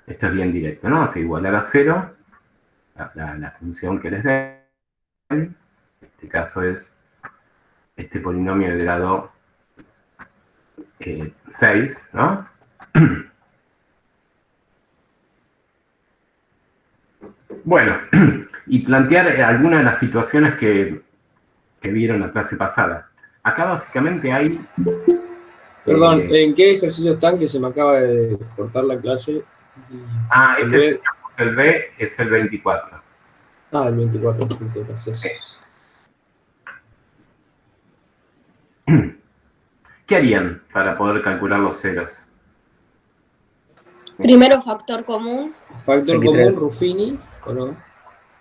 Esto es bien directo, ¿no? O sea, igualar a 0, la función que les den, en este caso es este polinomio de grado 6, ¿no? Bueno, y plantear algunas de las situaciones que vieron la clase pasada. Acá básicamente hay... Perdón, ¿en qué ejercicio están? Que se me acaba de cortar la clase. Este es el B, es el 24. El 24, gracias. ¿Qué harían para poder calcular los ceros? Primero factor común. Factor 23. Común, Ruffini, ¿o no?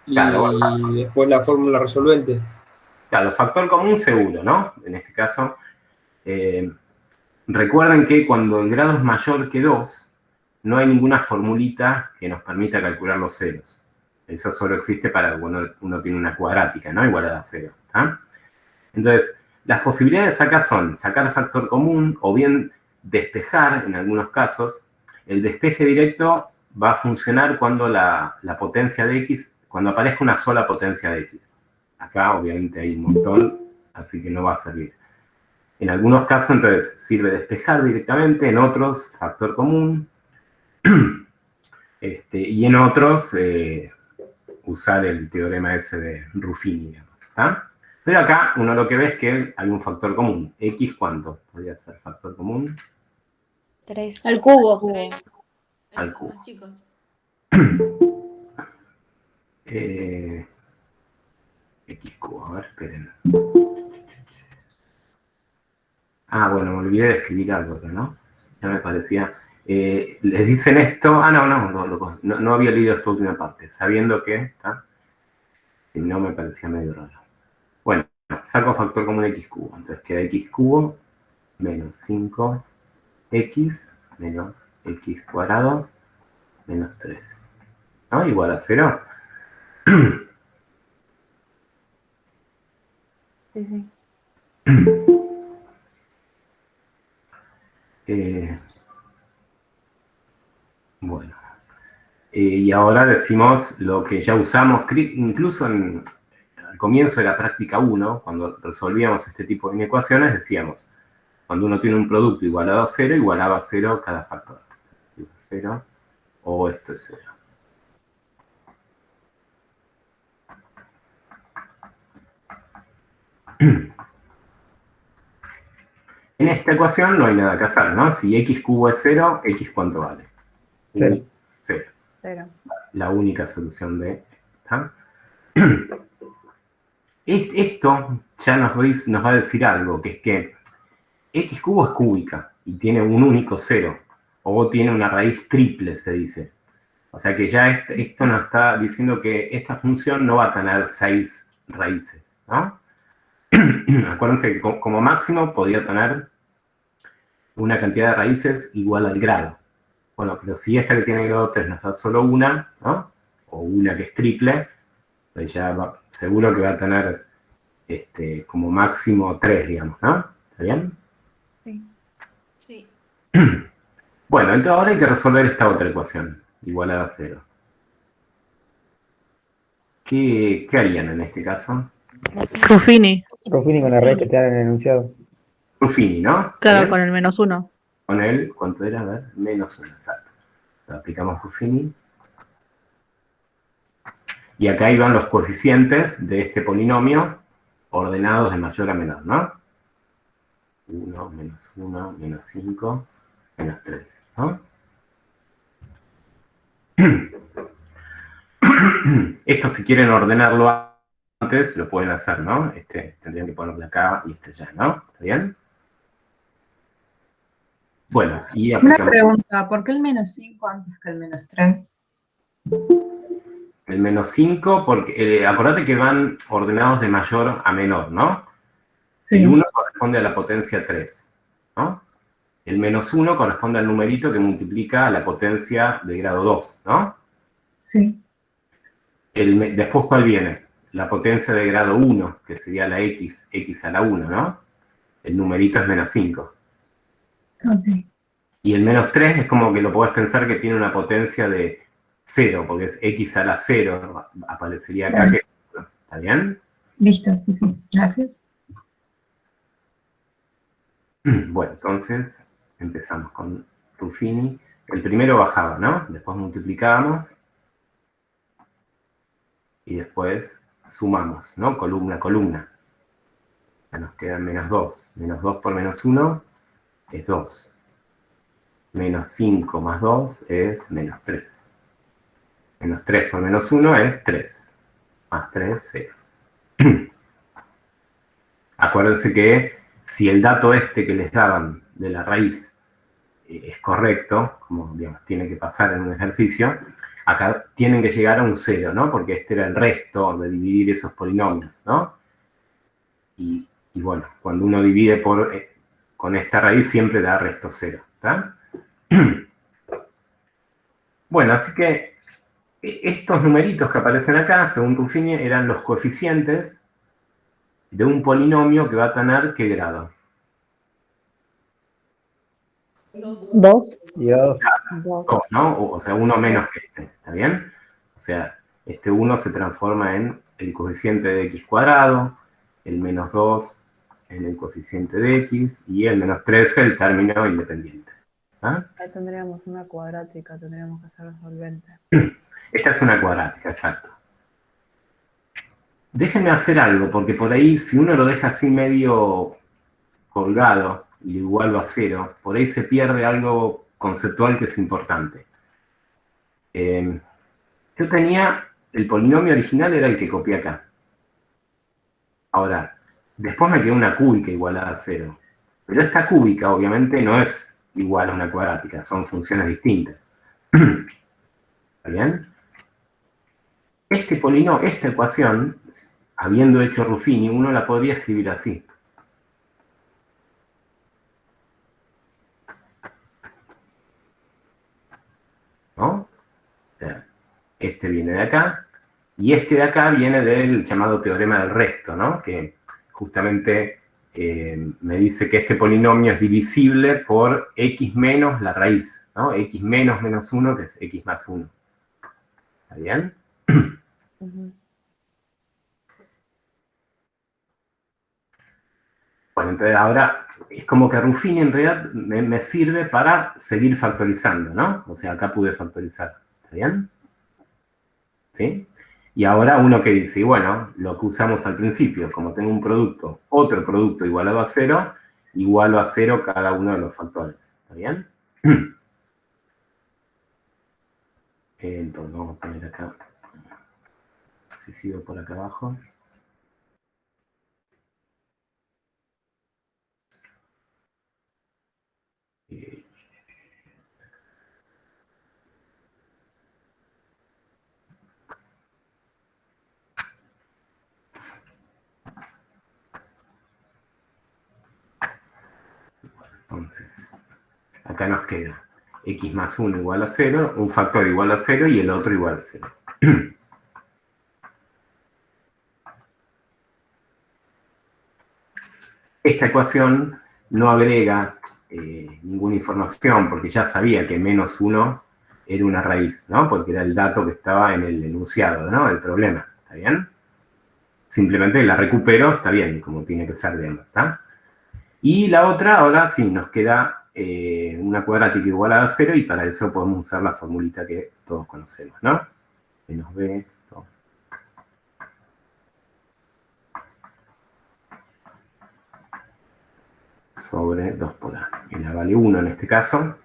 Y claro, después la fórmula resolvente. Claro, factor común seguro, ¿no? En este caso, recuerden que cuando el grado es mayor que 2, no hay ninguna formulita que nos permita calcular los ceros. Eso solo existe para cuando uno tiene una cuadrática, ¿no? Igualada a 0. ¿Ah? Entonces, las posibilidades acá son sacar factor común o bien despejar en algunos casos. El despeje directo va a funcionar cuando la potencia de x, cuando aparezca una sola potencia de x. Acá obviamente hay un montón, así que no va a servir. En algunos casos entonces sirve despejar directamente, en otros factor común, y en otros usar el teorema ese de Ruffini, digamos, ¿está? Pero acá uno lo que ve es que hay un factor común. ¿X cuánto? Podría ser factor común. 3. Al cubo. 3. Al cubo. Más chicos. X cubo, a ver, esperen. Bueno, me olvidé de escribir algo acá, ¿no? Ya me parecía. Les dicen esto. No había leído esta última parte, sabiendo que, ¿está? Si no, me parecía medio raro. Bueno, saco factor común x cubo. Entonces queda x cubo menos 5x menos x cuadrado menos 3. ¿No? Igual a 0. Sí. Bueno. Y ahora decimos lo que ya usamos, incluso al comienzo de la práctica 1, cuando resolvíamos este tipo de inecuaciones, decíamos, cuando uno tiene un producto igualado a 0, igualaba a 0 cada factor. 0 o esto es 0. En esta ecuación no hay nada que hacer, ¿no? Si x cubo es 0, x ¿cuánto vale? 0. 0. La única solución de... ¿está? Esto ya nos va a decir algo, que es que x cubo es cúbica y tiene un único 0, o tiene una raíz triple, se dice. O sea que ya esto nos está diciendo que esta función no va a tener 6 raíces, ¿no? Acuérdense que como máximo podría tener una cantidad de raíces igual al grado. Bueno, pero si esta que tiene grado 3 nos da solo una, ¿no? O una que es triple, pues ya seguro que va a tener como máximo 3, digamos, ¿no? ¿Está bien? Sí. Bueno, entonces ahora hay que resolver esta otra ecuación, igualada a 0. ¿Qué harían en este caso? Ruffini. Ruffini con la raíz que te dan en el enunciado. Ruffini, ¿no? Claro, ¿Bien? con el -1. Con el, ¿cuánto era? A ver, -1, exacto. Lo aplicamos Ruffini. Y acá iban los coeficientes de este polinomio ordenados de mayor a menor, ¿no? 1, menos 1, menos 5, menos 3, ¿no? Esto si quieren ordenarlo antes, lo pueden hacer, ¿no? Tendrían que ponerlo acá y ya, ¿no? ¿Está bien? Bueno, y aplicamos... Una pregunta, ¿por qué el -5 antes que el -3? El -5, porque acordate que van ordenados de mayor a menor, ¿no? Sí. El 1 corresponde a la potencia 3, ¿no? El -1 corresponde al numerito que multiplica la potencia de grado 2, ¿no? Sí. Después, ¿cuál viene? La potencia de grado 1, que sería la x a la 1, ¿no? El numerito es -5. Ok. Y el menos 3 es como que lo podés pensar que tiene una potencia de 0, porque es x a la 0, aparecería acá Claro. que... ¿Está bien? Listo, sí, sí. Gracias. Bueno, entonces empezamos con Ruffini. El primero bajaba, ¿no? Después multiplicábamos y después sumamos, ¿no? Columna a columna. Ya nos queda menos 2. Menos 2 por menos 1 es 2. Menos 5 más 2 es menos 3. Menos 3 por menos 1 es 3. Más 3 es... Acuérdense que si el dato este que les daban de la raíz es correcto, como digamos, tiene que pasar en un ejercicio, acá tienen que llegar a un 0, ¿no? Porque este era el resto de dividir esos polinomios, ¿no? Y bueno, cuando uno divide con esta raíz siempre da resto 0, ¿está? Bueno, así que estos numeritos que aparecen acá, según Ruffini, eran los coeficientes de un polinomio que va a tener ¿qué grado? 2. Dios. 2. 2, ¿no? O sea, uno menos que este, ¿está bien? O sea, este 1 se transforma en el coeficiente de x cuadrado, el menos 2 en el coeficiente de x y el menos 13 el término independiente. ¿Ah? Ahí tendríamos una cuadrática, tendríamos que hacer solvente. Esta es una cuadrática, exacto. Déjenme hacer algo, porque por ahí si uno lo deja así medio colgado y lo igualo a 0, por ahí se pierde algo conceptual que es importante. Yo tenía, el polinomio original era el que copié acá. Ahora, después me quedó una cúbica igualada a 0. Pero esta cúbica obviamente no es igual a una cuadrática, son funciones distintas. ¿Está bien? Esta ecuación, habiendo hecho Ruffini, uno la podría escribir así. ¿No? O sea, este viene de acá, y este de acá viene del llamado teorema del resto, ¿no? Que justamente me dice que este polinomio es divisible por x menos la raíz, ¿no? X menos menos 1, que es x más 1. ¿Está bien? Bueno, entonces ahora es como que Ruffini en realidad me sirve para seguir factorizando, ¿no? O sea, acá pude factorizar. ¿Está bien? ¿Sí? Y ahora uno que dice, bueno, lo que usamos al principio, como tengo un producto, otro producto igualado a 0, igualo a 0 cada uno de los factores. ¿Está bien? Entonces vamos a poner acá, si sigo por acá abajo. Entonces, acá nos queda x más 1 igual a 0, un factor igual a 0 y el otro igual a 0. Esta ecuación no agrega ninguna información porque ya sabía que menos 1 era una raíz, ¿no? Porque era el dato que estaba en el enunciado, ¿no? El problema, ¿está bien? Simplemente la recupero, está bien, como tiene que ser de ambas, ¿está? Y la otra, ahora sí, nos queda una cuadrática igual a 0 y para eso podemos usar la formulita que todos conocemos, ¿no? Menos b, todo. Sobre 2 por a. Y la vale 1 en este caso.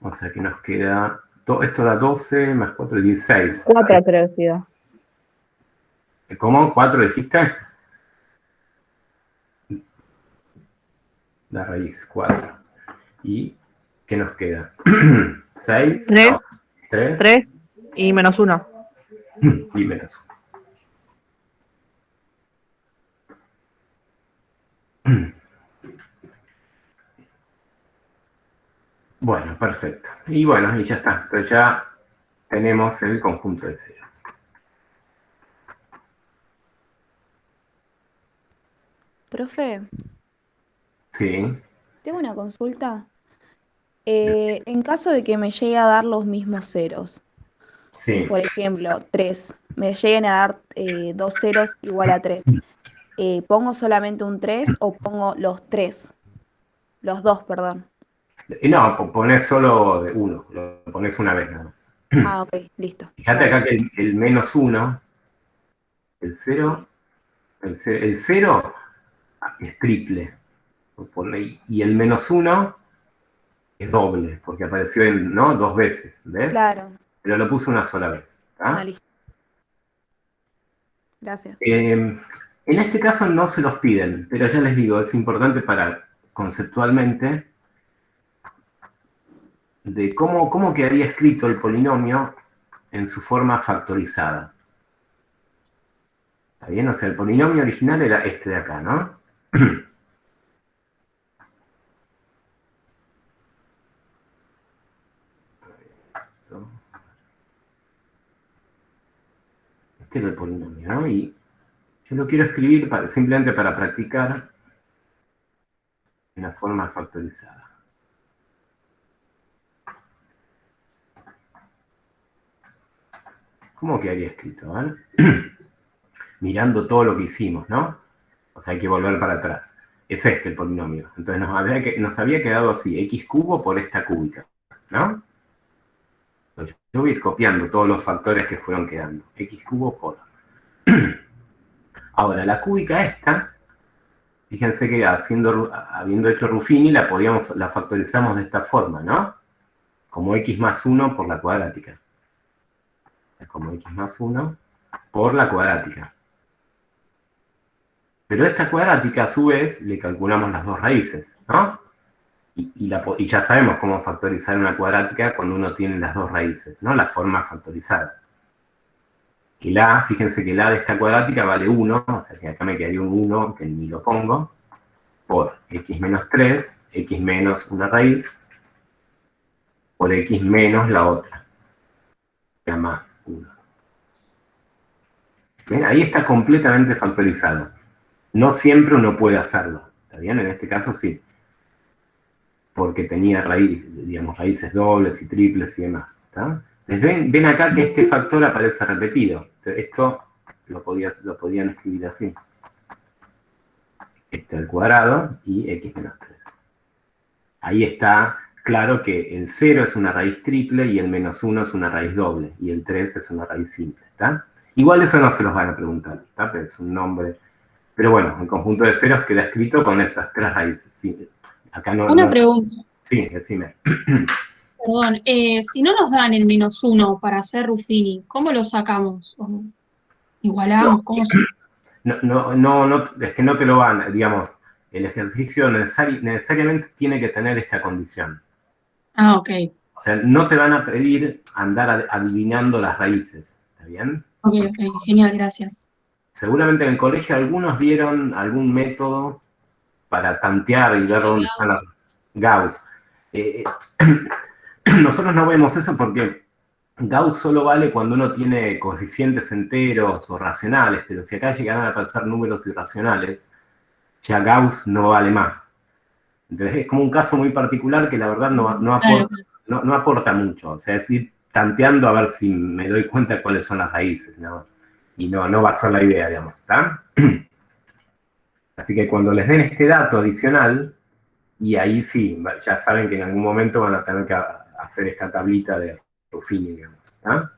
O sea que nos queda... Esto da 12 más 4 16. 4 creo que da. ¿Cómo? ¿4 dijiste? La raíz, 4. ¿Y qué nos queda? 6. 3. No, 3. 3 y menos 1. Y menos 1. Bueno, perfecto. Y bueno, y ya está. Entonces ya tenemos el conjunto de ceros. Profe, Sí. Tengo una consulta. En caso de que me llegue a dar los mismos ceros, Sí. por ejemplo, 3, me lleguen a dar dos ceros igual a 3, ¿pongo solamente un 3 o pongo los 3? Los dos, perdón. No, pones solo uno, lo pones una vez nada más. Ah, ok, listo. Fíjate acá que el menos uno, el cero, el cero es triple. Y el menos uno es doble, porque apareció ¿no? Dos veces, ¿ves? Claro. Pero lo puse una sola vez. Ah, listo. Gracias. En este caso no se los piden, pero ya les digo, es importante para conceptualmente de cómo quedaría escrito el polinomio en su forma factorizada. ¿Está bien? O sea, el polinomio original era este de acá, ¿no? Este era el polinomio, ¿no? Y yo lo quiero escribir simplemente para practicar en la forma factorizada. ¿Cómo quedaría escrito? ¿Vale? Mirando todo lo que hicimos, ¿no? O sea, hay que volver para atrás. Es este el polinomio. Entonces nos había quedado así, x cubo por esta cúbica, ¿no? Entonces, yo voy a ir copiando todos los factores que fueron quedando. X cubo por... Ahora, la cúbica esta, fíjense que habiendo hecho Ruffini, la factorizamos de esta forma, ¿no? Como x más 1 por la cuadrática. Como x más 1 por la cuadrática. Pero esta cuadrática, a su vez, le calculamos las dos raíces, ¿no? Y ya sabemos cómo factorizar una cuadrática cuando uno tiene las dos raíces, ¿no? La forma factorizada. El a, fíjense que el a de esta cuadrática vale 1, o sea que acá me quedaría un 1, que ni lo pongo, por x menos 3, x menos una raíz, por x menos la otra, ya más 1. ¿Ven? Ahí está completamente factorizado. No siempre uno puede hacerlo, ¿está bien? En este caso sí, porque tenía raíces dobles y triples y demás, ¿está? Ven acá que este factor aparece repetido. Esto lo podían escribir así. Este al cuadrado y x menos 3. Ahí está claro que el 0 es una raíz triple y el menos 1 es una raíz doble. Y el 3 es una raíz simple, ¿está? Igual eso no se los van a preguntar, ¿está? Pero es un nombre. Pero bueno, el conjunto de ceros queda escrito con esas tres raíces. Sí, acá no, Una pregunta. Sí, decime. Perdón, si no nos dan el menos 1 para hacer Ruffini, ¿cómo lo sacamos? ¿O igualamos? ¿Cómo se...? No, es que no te lo van, digamos, el ejercicio necesariamente tiene que tener esta condición. Ah, ok. O sea, no te van a pedir andar adivinando las raíces, ¿está bien? Ok, genial, gracias. Seguramente en el colegio algunos vieron algún método para tantear y ver dónde están las Gauss. Nosotros no vemos eso porque Gauss solo vale cuando uno tiene coeficientes enteros o racionales, pero si acá llegaran a aparecer números irracionales, ya Gauss no vale más. Entonces es como un caso muy particular que la verdad no aporta mucho. O sea, es ir tanteando a ver si me doy cuenta de cuáles son las raíces, ¿no? Y no va a ser la idea, digamos, ¿está? Así que cuando les den este dato adicional, y ahí sí, ya saben que en algún momento van a tener que hacer esta tablita de Ruffini, digamos, ¿está?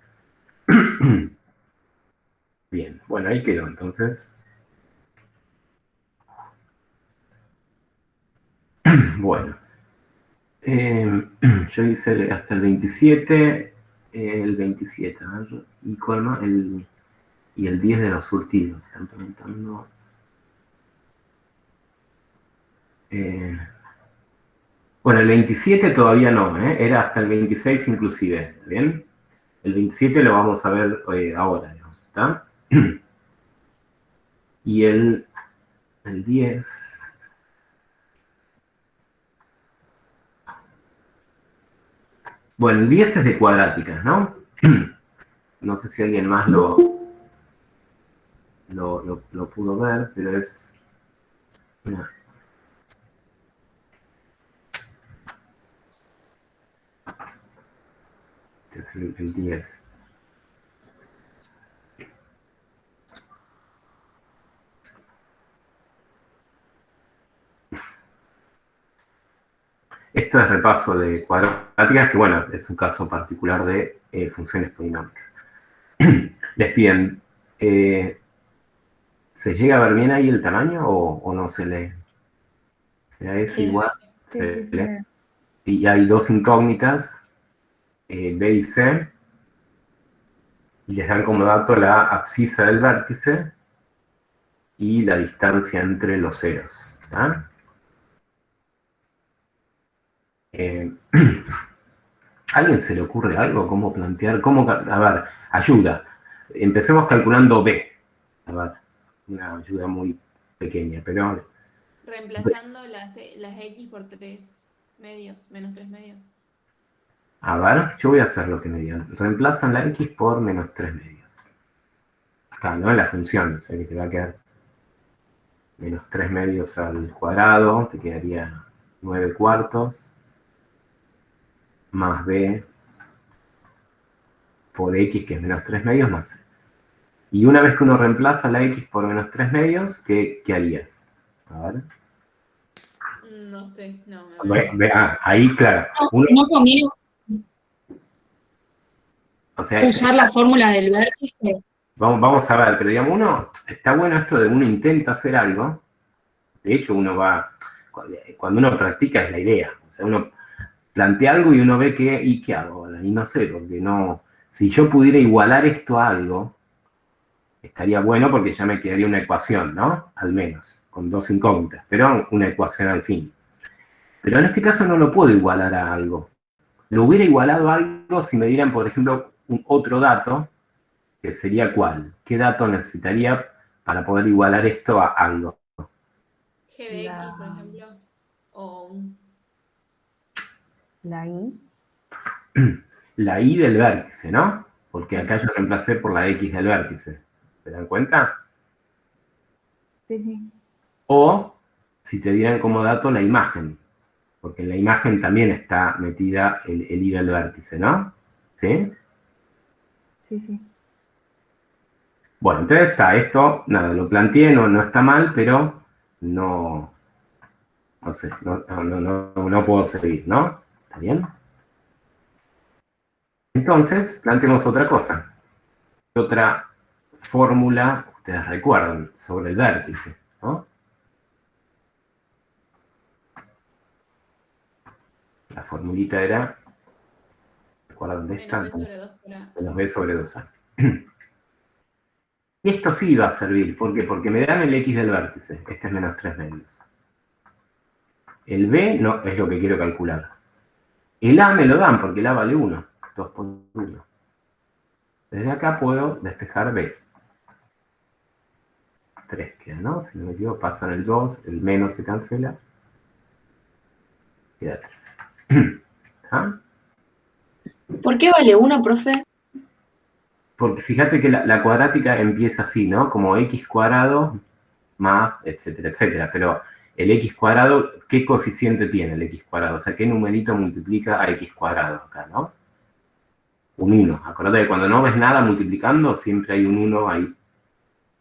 Bien, bueno, ahí quedó entonces. Bueno. Yo hice hasta el 27, ¿y cuál más? Y el 10 de los surtidos, están preguntando. Bueno, el 27 todavía no, era hasta el 26 inclusive, ¿bien? El 27 lo vamos a ver ahora, digamos, ¿está? Y el 10... Bueno, el 10 es de cuadráticas, ¿no? No sé si alguien más lo pudo ver, pero es... Este es el 10. Esto es repaso de cuadráticas, que bueno, es un caso particular de funciones polinómicas. Les piden, ¿se llega a ver bien ahí el tamaño o no se lee? ¿Será F igual? Se lee. Y hay dos incógnitas, B y C, y les dan como dato la abscisa del vértice y la distancia entre los ceros. ¿Ah? ¿A alguien se le ocurre algo? ¿Cómo plantear? A ver, ayuda. Empecemos calculando B. A ver, una ayuda muy pequeña, pero... Reemplazando las X por 3 medios, menos 3 medios. A ver, yo voy a hacer lo que me digan. Reemplazan la X por menos 3 medios. Acá, ¿no? En la función, o sea que te va a quedar menos 3 medios al cuadrado, te quedaría 9 cuartos, más B por X, que es menos 3 medios, más C. Y una vez que uno reemplaza la X por menos 3 medios, ¿qué harías? A ver. No sé, no. Ahí, claro. No conviene O sea, usar la fórmula del vértice. Vamos a ver, pero digamos, está bueno esto de uno intenta hacer algo. De hecho, cuando uno practica es la idea. O sea, uno plantea algo y uno ve ¿qué hago? Y no sé, porque no, si yo pudiera igualar esto a algo, estaría bueno porque ya me quedaría una ecuación, ¿no? Al menos, con dos incógnitas, pero una ecuación al fin. Pero en este caso no lo puedo igualar a algo. Lo hubiera igualado a algo si me dieran, por ejemplo, otro dato, que sería ¿cuál? ¿Qué dato necesitaría para poder igualar esto a algo? G de X, por ejemplo. O... La I. La I del vértice, ¿no? Porque acá yo reemplacé por la X del vértice. ¿Se dan cuenta? Sí. O si te dieran como dato la imagen. Porque en la imagen también está metida el I del vértice, ¿no? ¿Sí? Sí. Bueno, entonces está esto, nada, lo planteé, no está mal, pero no sé, no puedo seguir, ¿no? ¿Está bien? Entonces, planteemos otra cosa. Otra fórmula, ustedes recuerdan, sobre el vértice, ¿no? La formulita era, ¿recuerdan de esta? Menos B sobre 2 por A. Menos B sobre 2A. Y esto sí va a servir, ¿por qué? Porque me dan el X del vértice, este es menos 3 medios. El B no es lo que quiero calcular. El A me lo dan porque el A vale 1, 2 por 1. Desde acá puedo despejar B. 3 queda, ¿no? Si no me equivoco, pasan el 2, el menos se cancela. Queda 3. ¿Ah? ¿Por qué vale 1, profe? Porque fíjate que la cuadrática empieza así, ¿no? Como x cuadrado más, etcétera, etcétera. Pero el x cuadrado, ¿qué coeficiente tiene el x cuadrado? O sea, ¿qué numerito multiplica a x cuadrado acá, no? Un 1. Acordate que cuando no ves nada multiplicando, siempre hay un 1 ahí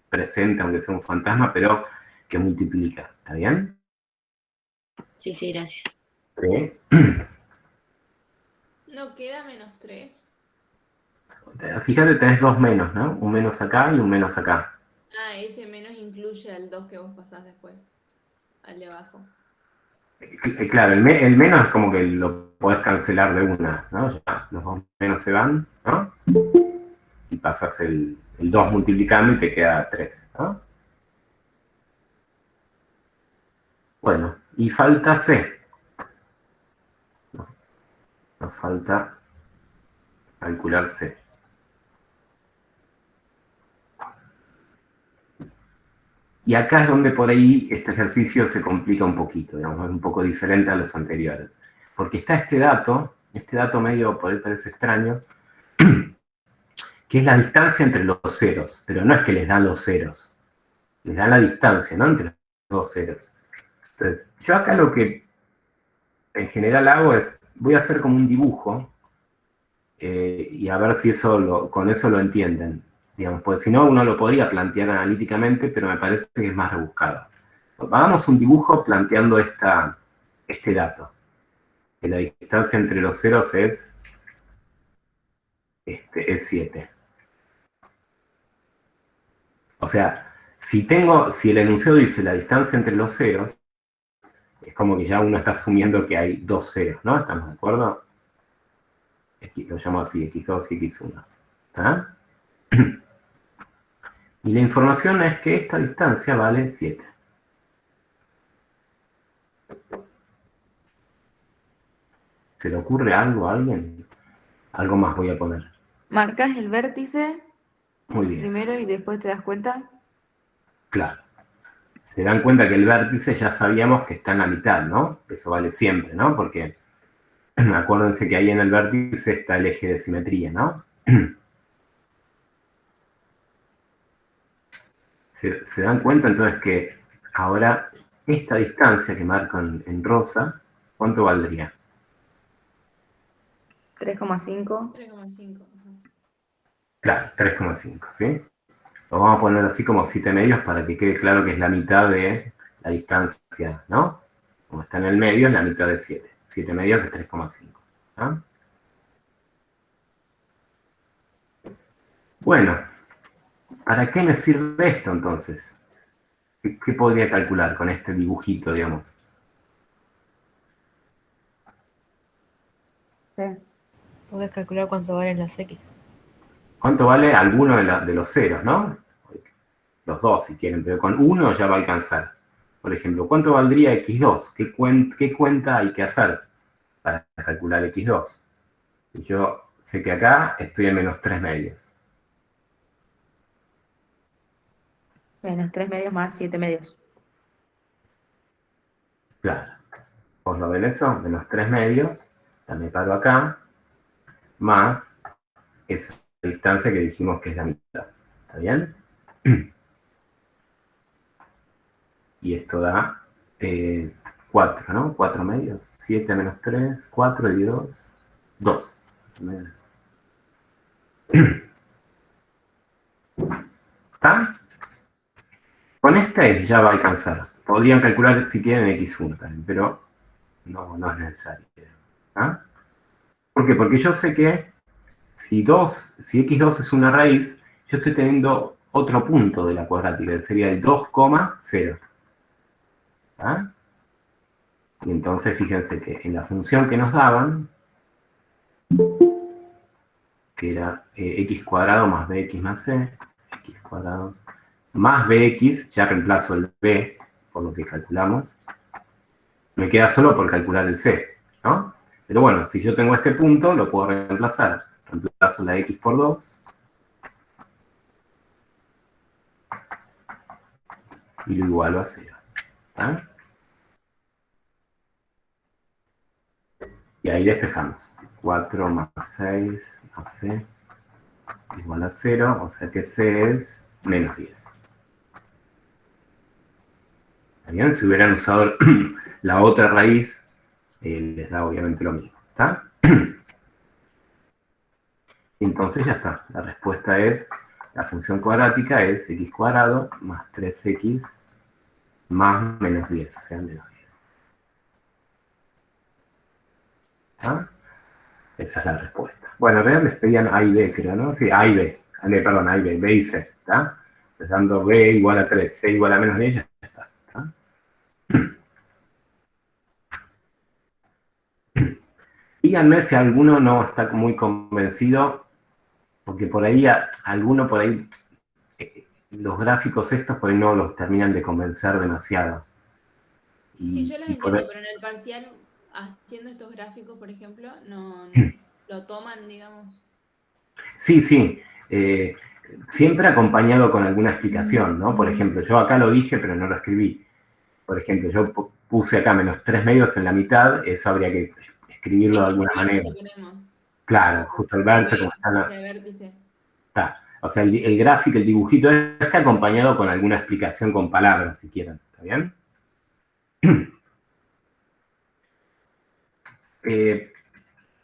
presente, aunque sea un fantasma, pero que multiplica. ¿Está bien? Sí, gracias. ¿Sí? ¿No queda menos 3? Fíjate, tenés dos menos, ¿no? Un menos acá y un menos acá. Ah, ese menos incluye al 2 que vos pasás después. Al de abajo. Claro, el menos es como que lo podés cancelar de una, ¿no? Ya, los dos menos se van, ¿no? Y pasas el 2 multiplicando y te queda 3, ¿no? Bueno, y falta C. Nos falta calcular C. Y acá es donde por ahí este ejercicio se complica un poquito, digamos, es un poco diferente a los anteriores. Porque está este dato medio, por ahí parece extraño, que es la distancia entre los ceros, pero no es que les dan los ceros, les dan la distancia, ¿no? Entre los dos ceros. Entonces, yo acá lo que en general hago es, voy a hacer como un dibujo y a ver si con eso lo entienden. Digamos, pues si no, uno lo podría plantear analíticamente, pero me parece que es más rebuscado. Hagamos un dibujo planteando este dato, que la distancia entre los ceros es 7. O sea, si el enunciado dice la distancia entre los ceros, es como que ya uno está asumiendo que hay dos ceros, ¿no? ¿Estamos de acuerdo? Lo llamo así, x2 y x1. ¿Está? Y la información es que esta distancia vale 7. ¿Se le ocurre algo a alguien? Algo más voy a poner. Marcas el vértice Muy bien. primero y después te das cuenta. Claro. Se dan cuenta que el vértice ya sabíamos que está en la mitad, ¿no? Eso vale siempre, ¿no? Porque acuérdense que ahí en el vértice está el eje de simetría, ¿no? ¿Se dan cuenta entonces que ahora esta distancia que marco en rosa, ¿cuánto valdría? 3,5. 3,5. Claro, 3,5, ¿sí? Lo vamos a poner así como 7 medios para que quede claro que es la mitad de la distancia, ¿no? Como está en el medio, es la mitad de 7. 7 medios que es 3,5. ¿No? Bueno, ¿para qué me sirve esto entonces? ¿Qué podría calcular con este dibujito, digamos? Sí. Podés calcular cuánto valen las X. ¿Cuánto vale alguno de los ceros, no? Los dos, si quieren, pero con uno ya va a alcanzar. Por ejemplo, ¿cuánto valdría x2? ¿Qué cuenta hay que hacer para calcular x2? Y yo sé que acá estoy en menos 3 medios. Menos 3 medios más 7 medios. Claro. ¿Vos lo ven eso? Menos 3 medios. También paro acá. Más esa distancia que dijimos que es la mitad. ¿Está bien? Y esto da 4, ¿no? 4 medios. 7 menos 3, 4 y 2. 2. ¿Está? Con este ya va a alcanzar. Podrían calcular si quieren x1 también, pero no es necesario. ¿Ah? ¿Por qué? Porque yo sé que si x2 es una raíz, yo estoy teniendo otro punto de la cuadrática, que sería el 2,0. ¿Ah? Y entonces fíjense que en la función que nos daban, que era x cuadrado más bx más c, x cuadrado más bx, ya reemplazo el b por lo que calculamos, me queda solo por calcular el c, ¿no? Pero bueno, si yo tengo este punto, lo puedo reemplazar. Reemplazo la x por 2 y lo igualo a 0. ¿Está? Y ahí despejamos. 4 más 6 más c igual a 0, o sea que c es menos 10. ¿Está bien? Si hubieran usado la otra raíz, les da obviamente lo mismo. ¿Está? Entonces ya está. La respuesta es, la función cuadrática es x cuadrado más 3x más menos 10, o sea, menos 10. ¿Está? Esa es la respuesta. Bueno, en realidad les pedían A y B, creo, ¿no? Sí, A y B. Perdón, A y B, B y C, ¿está? Entonces dando B igual a 3, C igual a menos 10, ya está. ¿Está? Díganme si alguno no está muy convencido, porque por ahí, los gráficos estos por ahí no los terminan de convencer demasiado. Sí, yo los entiendo, pero en el parcial, haciendo estos gráficos, por ejemplo, no lo toman, digamos. Sí. Siempre acompañado con alguna explicación, ¿no? Por ejemplo, yo acá lo dije, pero no lo escribí. Por ejemplo, yo puse acá menos 3 medios en la mitad, eso habría que escribirlo de alguna manera. Claro, justo el vértice, como está. O sea, el gráfico, el dibujito, está acompañado con alguna explicación con palabras, si quieren. ¿Está bien?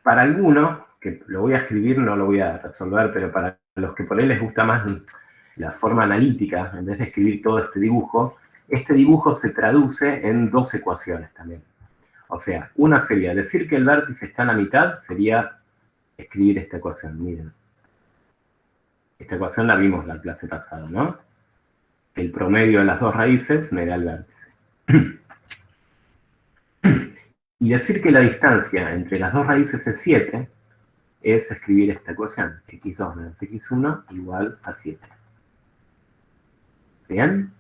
Para alguno, que lo voy a escribir, no lo voy a resolver, pero para los que por ahí les gusta más la forma analítica, en vez de escribir todo este dibujo se traduce en 2 ecuaciones también. O sea, una sería decir que el vértice está en la mitad, sería escribir esta ecuación, miren. Esta ecuación la vimos la clase pasada, ¿no? El promedio de las 2 raíces me da el vértice. Y decir que la distancia entre las 2 raíces es 7, es escribir esta ecuación, x2 menos x1 igual a 7. ¿Bien?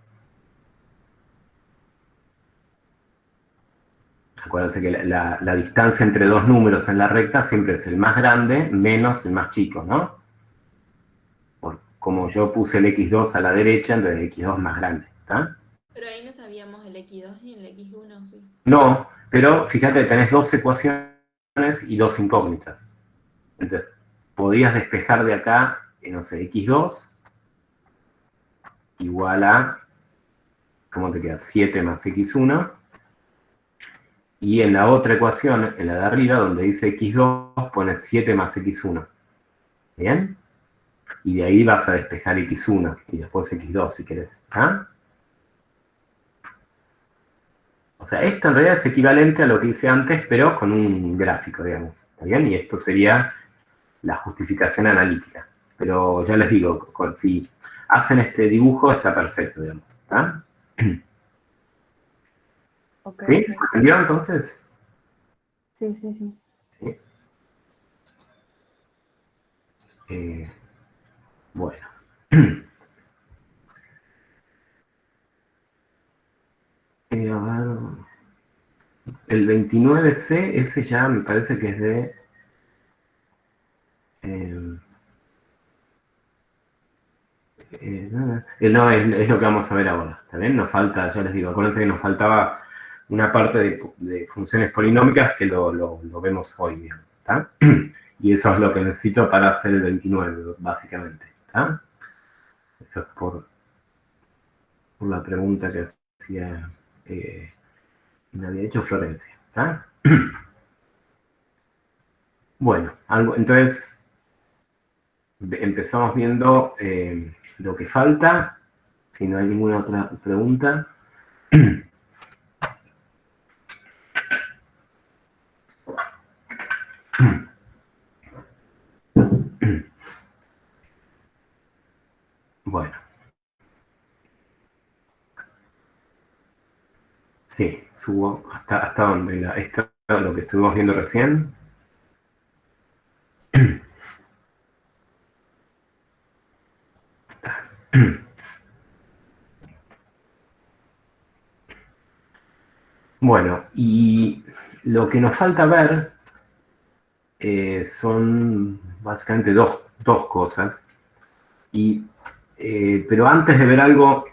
Acuérdense que la distancia entre 2 números en la recta siempre es el más grande menos el más chico, ¿no? Como yo puse el x2 a la derecha, entonces el x2 es más grande, ¿está? Pero ahí no sabíamos el x2 ni el x1, ¿sí? No, pero fíjate, tenés 2 ecuaciones y 2 incógnitas. Entonces, podías despejar de acá, no sé, x2 igual a, ¿cómo te queda? 7 más x1. Y en la otra ecuación, en la de arriba, donde dice x2, pones 7 más x1. ¿Bien? Y de ahí vas a despejar x1 y después x2 si querés. ¿Ah? O sea, esto en realidad es equivalente a lo que hice antes, pero con un gráfico, digamos. ¿Está bien? Y esto sería la justificación analítica. Pero ya les digo, si hacen este dibujo está perfecto, digamos. ¿Está? Okay. ¿Sí? ¿Se entendió entonces? Sí, sí, sí. Sí. Bueno. A ver. El 29C, ese ya me parece que es de... no, es lo que vamos a ver ahora. ¿Está bien? Nos falta, ya les digo, acuérdense que nos faltaba una parte de funciones polinómicas que lo vemos hoy, digamos. ¿Está? Y eso es lo que necesito para hacer el 29, básicamente. ¿Está? Eso es por la pregunta que hacía... me había hecho Florencia. ¿Está? Bueno, entonces empezamos viendo lo que falta. Si no hay ninguna otra pregunta. Bueno. Sí, subo hasta donde esto lo que estuvimos viendo recién. Bueno, y lo que nos falta ver son básicamente dos cosas. Pero antes de ver algo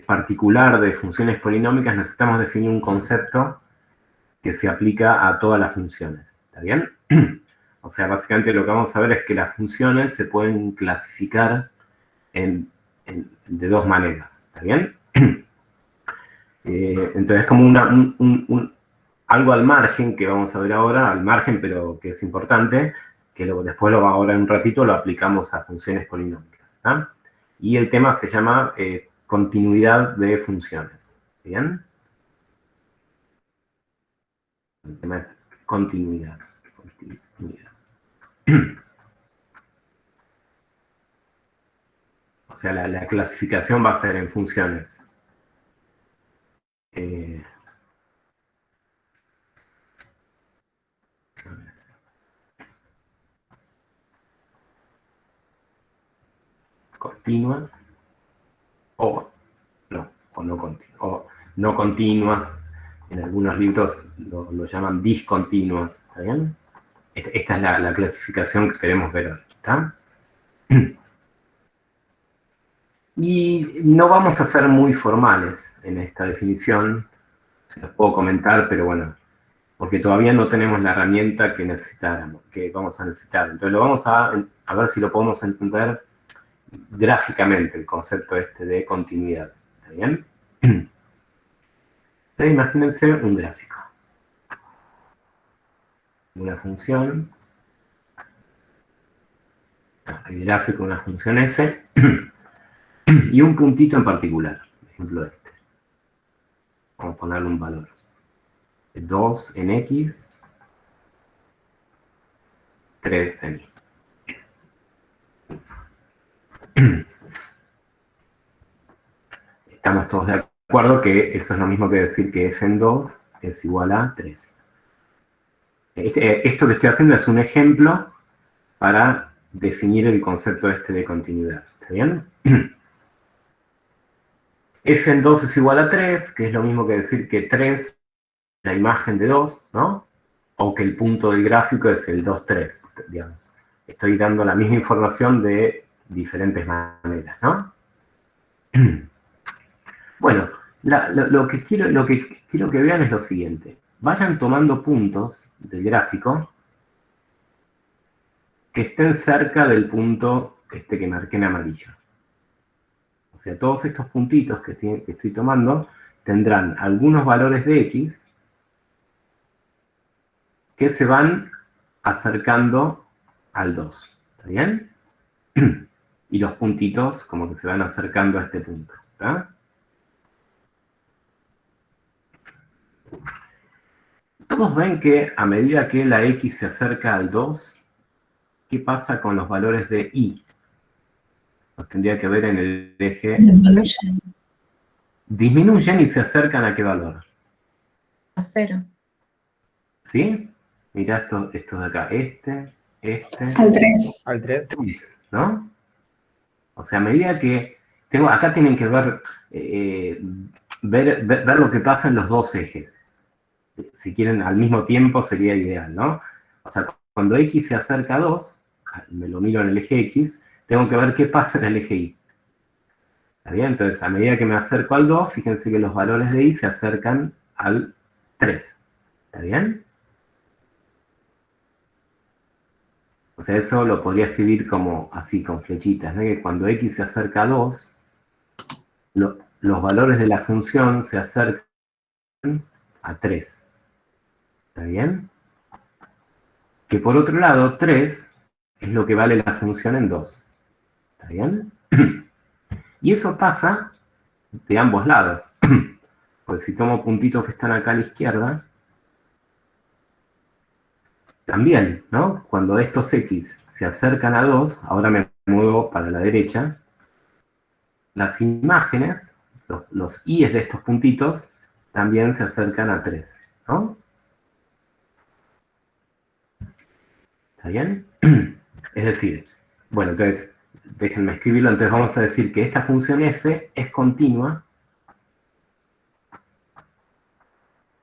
particular de funciones polinómicas, necesitamos definir un concepto que se aplica a todas las funciones. ¿Está bien? O sea, básicamente lo que vamos a ver es que las funciones se pueden clasificar de 2 maneras. ¿Está bien? Entonces, como algo al margen, que vamos a ver ahora, al margen, pero que es importante, que después ahora en un ratito lo aplicamos a funciones polinómicas. ¿Está? Y el tema se llama continuidad de funciones. ¿Bien? El tema es continuidad. O sea, la clasificación va a ser en funciones. Continuas o no continuas. En algunos libros lo llaman discontinuas. ¿Está bien? Esta es la clasificación que queremos ver hoy. ¿Está? Y no vamos a ser muy formales en esta definición. Se los puedo comentar, pero bueno, porque todavía no tenemos la herramienta que vamos a necesitar. Entonces lo vamos a ver si lo podemos entender gráficamente, el concepto de continuidad. ¿Está bien? Entonces, imagínense un gráfico. Una función el gráfico de una función f y un puntito en particular, por ejemplo este. Vamos a ponerle un valor. 2 en x, 3 en y. Estamos todos de acuerdo que eso es lo mismo que decir que f en 2 es igual a 3. Esto que estoy haciendo es un ejemplo para definir el concepto este de continuidad. ¿Está bien? F en 2 es igual a 3, que es lo mismo que decir que 3 es la imagen de 2, ¿no? O que el punto del gráfico es el 2, 3, digamos. Estoy dando la misma información de diferentes maneras, ¿no? Bueno, lo que quiero que vean es lo siguiente. Vayan tomando puntos del gráfico que estén cerca del punto que marqué en amarillo. O sea, todos estos puntitos que estoy tomando tendrán algunos valores de x que se van acercando al 2. ¿Está bien? Y los puntitos como que se van acercando a este punto. ¿Está? Todos ven que a medida que la x se acerca al 2, ¿qué pasa con los valores de y? Los tendría que ver en el eje. Disminuyen Disminuyen y se acercan ¿a qué valor? a 0. ¿Sí? Mirá estos de acá. Este. Al 3. Al 3. 3, ¿no? O sea, a medida que... acá tienen que ver, ver lo que pasa en los dos ejes. Si quieren, al mismo tiempo sería ideal, ¿no? O sea, cuando x se acerca a 2, me lo miro en el eje x, tengo que ver qué pasa en el eje y. ¿Está bien? Entonces, a medida que me acerco al 2, fíjense que los valores de y se acercan al 3. ¿Está bien? O sea, eso lo podría escribir como así, con flechitas, ¿no? Que cuando x se acerca a 2, los valores de la función se acercan a 3. ¿Está bien? Que por otro lado, 3 es lo que vale la función en 2. ¿Está bien? Y eso pasa de ambos lados. Pues si tomo puntitos que están acá a la izquierda, también, ¿no? Cuando estos x se acercan a 2, ahora me muevo para la derecha, las imágenes, los i's de estos puntitos, también se acercan a 3, ¿no? ¿Está bien? Es decir, bueno, entonces, déjenme escribirlo, entonces vamos a decir que esta función f es continua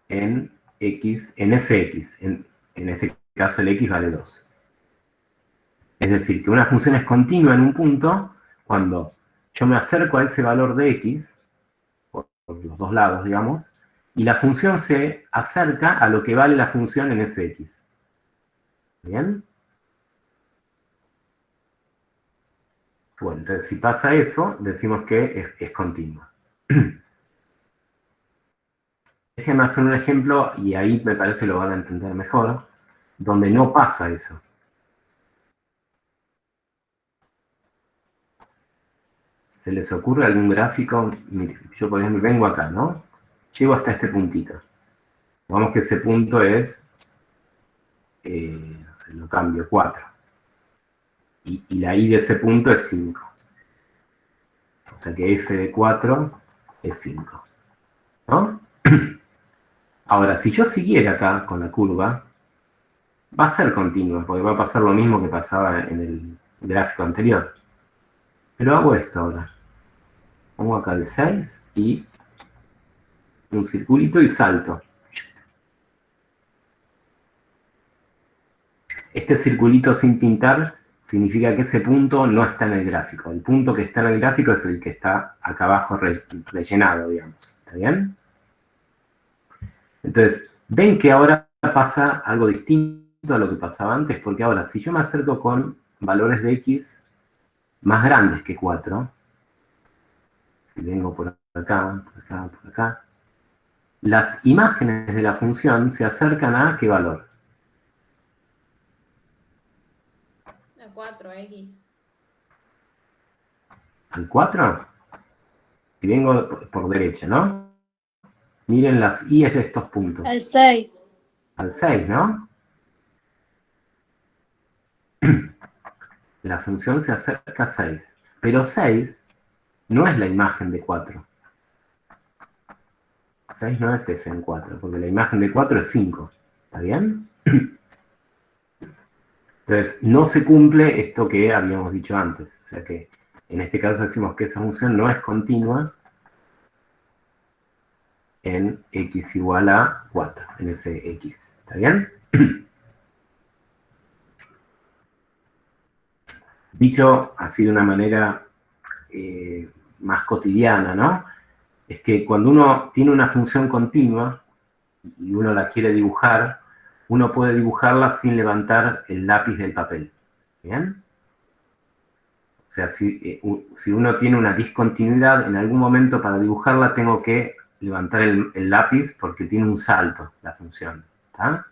en x, en ese x, en este caso el x vale 2. Es decir, que una función es continua en un punto cuando yo me acerco a ese valor de x, por los dos lados, digamos, y la función se acerca a lo que vale la función en ese x. ¿Bien? Bueno, entonces si pasa eso, decimos que es continua. Déjenme hacer un ejemplo, y ahí me parece lo van a entender mejor, donde no pasa eso. ¿Se les ocurre algún gráfico? Mire, yo por ejemplo vengo acá, ¿no? Llego hasta este puntito. Vamos que ese punto es, no sé, lo cambio, 4. Y la y de ese punto es 5. O sea que f de 4 es 5. ¿No? Ahora, si yo siguiera acá con la curva, va a ser continua, porque va a pasar lo mismo que pasaba en el gráfico anterior. Pero hago esto ahora. Pongo acá el 6 y un circulito y salto. Este circulito sin pintar significa que ese punto no está en el gráfico. El punto que está en el gráfico es el que está acá abajo rellenado, digamos. ¿Está bien? Entonces, ven que ahora pasa algo distinto a lo que pasaba antes, porque ahora, si yo me acerco con valores de x más grandes que 4, si vengo por acá, por acá, por acá, las imágenes de la función se acercan a ¿qué valor? A 4x. ¿Al 4? Si vengo por derecha, ¿no? Miren las i's de estos puntos. Al 6. Al 6, ¿no? La función se acerca a 6. Pero 6 no es la imagen de 4. 6 no es f en 4, porque la imagen de 4 es 5. ¿Está bien? Entonces, no se cumple esto que habíamos dicho antes. O sea que, en este caso decimos que esa función no es continua en x igual a 4, en ese x. ¿Está bien? Dicho así de una manera más cotidiana, ¿no? Es que cuando uno tiene una función continua y uno la quiere dibujar, uno puede dibujarla sin levantar el lápiz del papel. ¿Bien? O sea, si uno tiene una discontinuidad, en algún momento para dibujarla tengo que levantar el lápiz porque tiene un salto la función. ¿Está?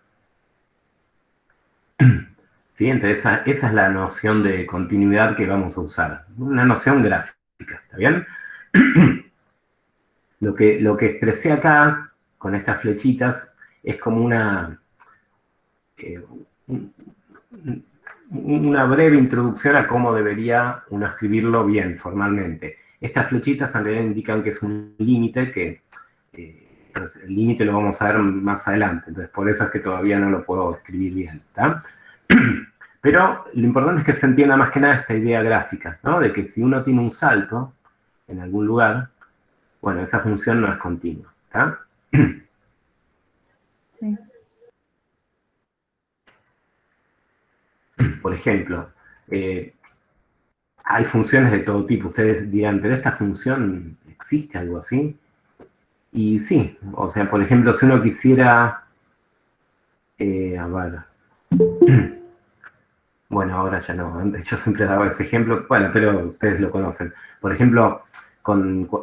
¿Sí? Entonces esa es la noción de continuidad que vamos a usar. Una noción gráfica, ¿está bien? Lo que expresé acá, con estas flechitas, es como una breve introducción a cómo debería uno escribirlo bien, formalmente. Estas flechitas en realidad indican que es un límite, que pues el límite lo vamos a ver más adelante, entonces por eso es que todavía no lo puedo escribir bien, ¿está? Pero lo importante es que se entienda más que nada esta idea gráfica, ¿no? De que si uno tiene un salto en algún lugar, bueno, esa función no es continua, ¿está? Sí. Por ejemplo, hay funciones de todo tipo. Ustedes dirán, ¿pero esta función existe algo así? Y sí, o sea, por ejemplo, si uno quisiera... a ver... Bueno, ahora ya no. Antes yo siempre daba ese ejemplo, bueno, pero ustedes lo conocen. Por ejemplo,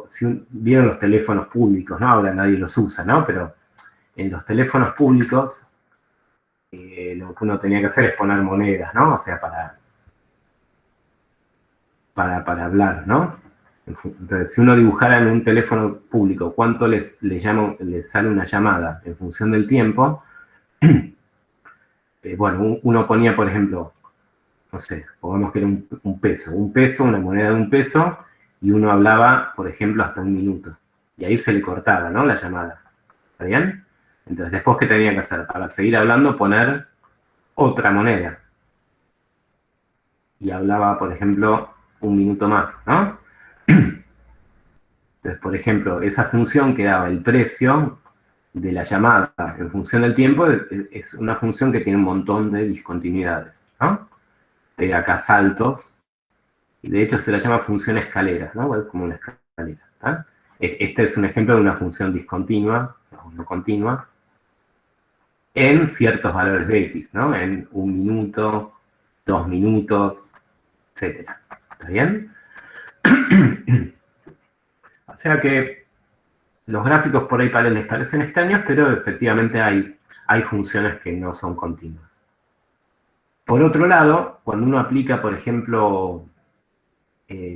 si vieron los teléfonos públicos, ¿no? Ahora nadie los usa, ¿no? Pero en los teléfonos públicos, lo que uno tenía que hacer es poner monedas, ¿no? O sea, para hablar, ¿no? Entonces, si uno dibujara en un teléfono público cuánto les sale una llamada en función del tiempo, bueno, uno ponía, por ejemplo, no sé, pongamos que era un peso, una moneda de un peso, y uno hablaba, por ejemplo, hasta 1 minuto. Y ahí se le cortaba, ¿no? La llamada. ¿Está bien? Entonces, después, ¿qué tenía que hacer? Para seguir hablando, poner otra moneda. Y hablaba, por ejemplo, 1 minuto más, ¿no? Entonces, por ejemplo, esa función que daba el precio de la llamada en función del tiempo es una función que tiene un montón de discontinuidades, ¿no? De acá saltos, y de hecho se la llama función escalera, ¿no? Es como una escalera, ¿tá? Este es un ejemplo de una función discontinua, o no continua, en ciertos valores de x, ¿no? En 1 minuto, 2 minutos, etc. ¿Está bien? O sea que los gráficos por ahí les parecen extraños, pero efectivamente hay funciones que no son continuas. Por otro lado, cuando uno aplica, por ejemplo,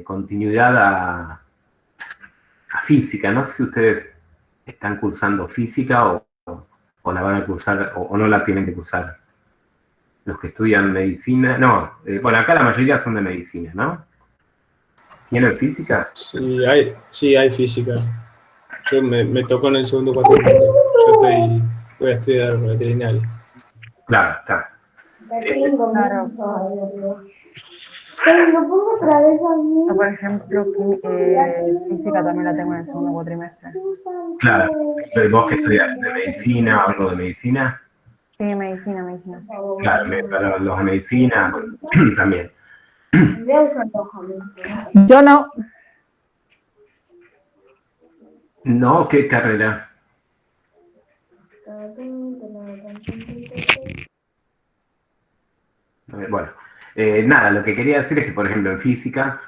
continuidad a física, no sé si ustedes están cursando física o la van a cursar o no la tienen que cursar. Los que estudian medicina, no, bueno, acá la mayoría son de medicina, ¿no? ¿Tienen física? Sí, hay física. Yo me tocó en el segundo cuatrimestre. Yo voy a estudiar veterinaria. Claro, está. Claro. Yo, por ejemplo, física también la tengo en el segundo cuatrimestre. Claro. ¿Y vos que estudias de medicina o algo de medicina? Sí, medicina. Claro, para los de medicina también. Yo no. No, ¿qué carrera? Bueno, nada, lo que quería decir es que, por ejemplo, en física,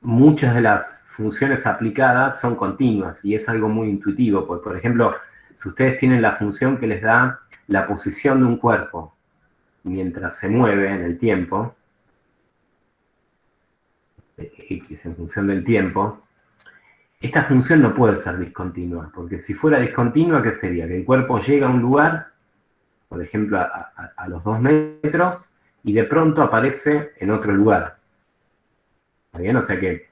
muchas de las funciones aplicadas son continuas y es algo muy intuitivo. Porque, por ejemplo, si ustedes tienen la función que les da la posición de un cuerpo mientras se mueve en el tiempo, x en función del tiempo, esta función no puede ser discontinua, porque si fuera discontinua, ¿qué sería? Que el cuerpo llega a un lugar, por ejemplo, a los 2 metros, y de pronto aparece en otro lugar. ¿Está bien? O sea que,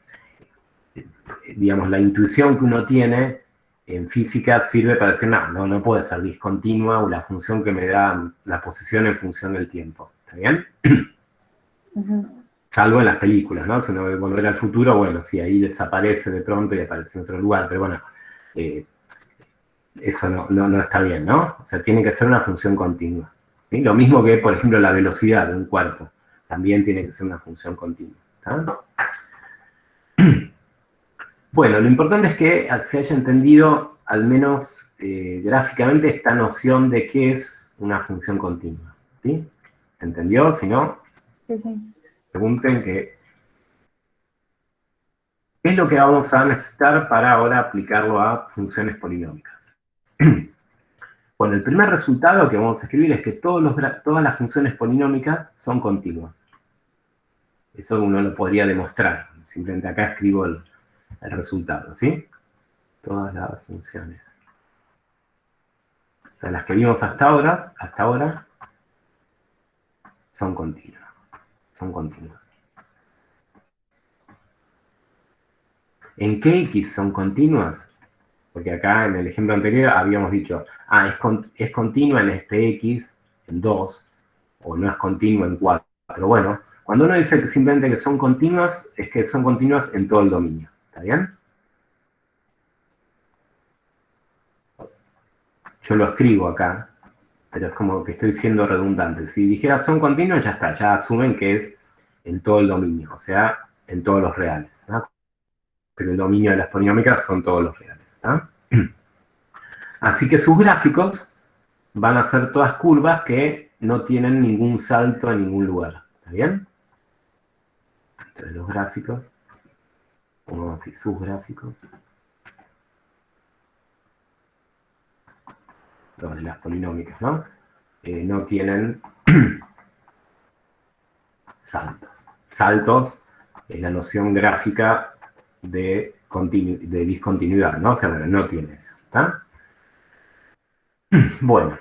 digamos, la intuición que uno tiene en física sirve para decir, no puede ser discontinua o la función que me da la posición en función del tiempo. ¿Está bien? Salvo en las películas, ¿no? Si uno ve Volver al Futuro, bueno, sí, ahí desaparece de pronto y aparece en otro lugar, pero bueno, eso no está bien, ¿no? O sea, tiene que ser una función continua. ¿Sí? Lo mismo que, por ejemplo, la velocidad de un cuerpo, también tiene que ser una función continua. ¿Está? Bueno, lo importante es que se haya entendido, al menos gráficamente, esta noción de qué es una función continua. ¿Sí? ¿Se entendió? Si no, pregunten qué es lo que vamos a necesitar para ahora aplicarlo a funciones polinómicas. Bueno, el primer resultado que vamos a escribir es que todas las funciones polinómicas son continuas. Eso uno lo podría demostrar. Simplemente acá escribo el resultado, ¿sí? Todas las funciones. O sea, las que vimos hasta ahora son continuas. Son continuas. ¿En qué x son continuas? Porque acá en el ejemplo anterior habíamos dicho, es continua en este x, en 2, o no es continua en 4. Bueno, cuando uno dice que simplemente que son continuas, es que son continuas en todo el dominio. ¿Está bien? Yo lo escribo acá, pero es como que estoy siendo redundante. Si dijera son continuas, ya está, ya asumen que es en todo el dominio, o sea, en todos los reales. ¿No? El dominio de las polinómicas son todos los reales. ¿No? Así que sus gráficos van a ser todas curvas que no tienen ningún salto en ningún lugar. ¿Está bien? Entonces los gráficos, pongamos así, sus gráficos, los de las polinómicas, ¿no? No tienen saltos. Saltos es la noción gráfica de discontinuidad, ¿no? O sea, bueno, no tiene eso. ¿Está? Bueno,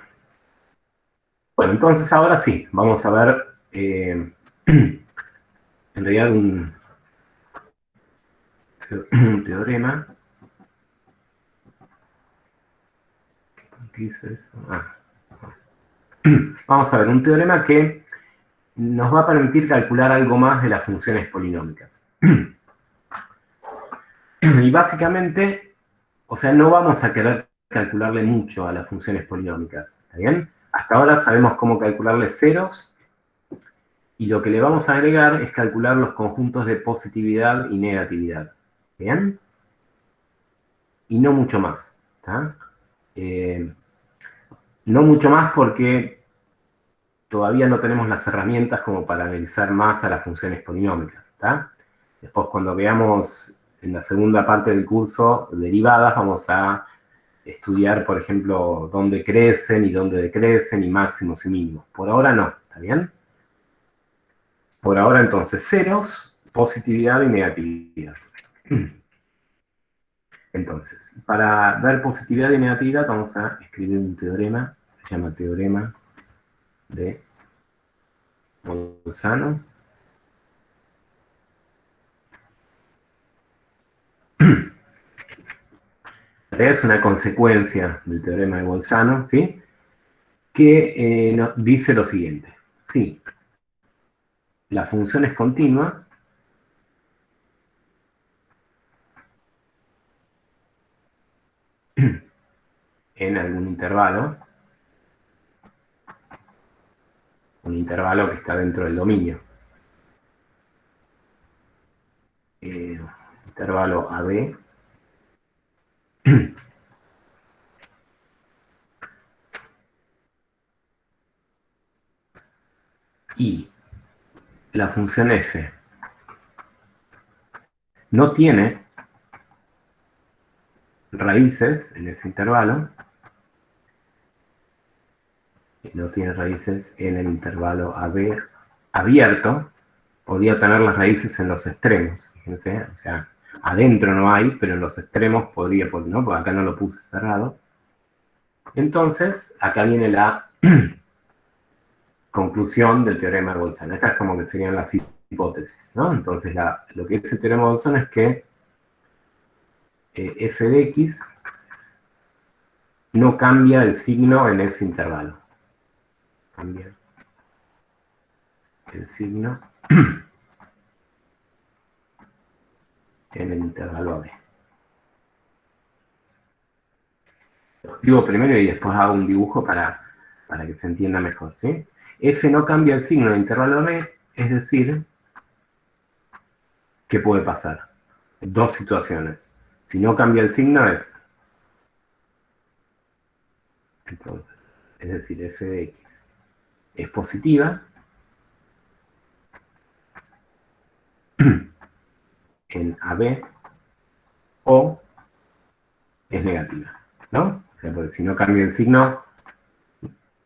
entonces ahora sí, vamos a ver en realidad un teorema. ¿Qué hice eso? Vamos a ver un teorema que nos va a permitir calcular algo más de las funciones polinómicas. Y básicamente, o sea, no vamos a querer calcularle mucho a las funciones polinómicas, ¿está bien? Hasta ahora sabemos cómo calcularle ceros, y lo que le vamos a agregar es calcular los conjuntos de positividad y negatividad, ¿bien? Y no mucho más, ¿está? No mucho más porque todavía no tenemos las herramientas como para analizar más a las funciones polinómicas, ¿está? Después, cuando veamos en la segunda parte del curso derivadas, vamos a estudiar, por ejemplo, dónde crecen y dónde decrecen, y máximos y mínimos. Por ahora no, ¿está bien? Por ahora, entonces, ceros, positividad y negatividad. Entonces, para ver positividad y negatividad, vamos a escribir un teorema, se llama teorema de Bolzano. Es una consecuencia del teorema de Bolzano, ¿sí? Que nos dice lo siguiente. Sí, la función es continua en algún intervalo, un intervalo que está dentro del dominio. Intervalo AB. Y la función f no tiene raíces en ese intervalo, no tiene raíces en el intervalo AB abierto, podría tener las raíces en los extremos, fíjense. fíjense, o sea, adentro no hay, pero en los extremos podría, ¿no? Porque acá no lo puse cerrado. Entonces, acá viene la conclusión del teorema de Bolzano. Estas como que serían las hipótesis, ¿no? Entonces, lo que es el teorema de Bolzano es que f de x no cambia el signo en ese intervalo. Cambia el signo en el intervalo AB. Lo escribo primero y después hago un dibujo para que se entienda mejor, ¿sí? F no cambia el signo en el intervalo AB, es decir, ¿qué puede pasar? Dos situaciones. Si no cambia el signo es... Entonces, es decir, f de x es positiva en AB o es negativa, ¿no? O sea, porque si no cambia el signo,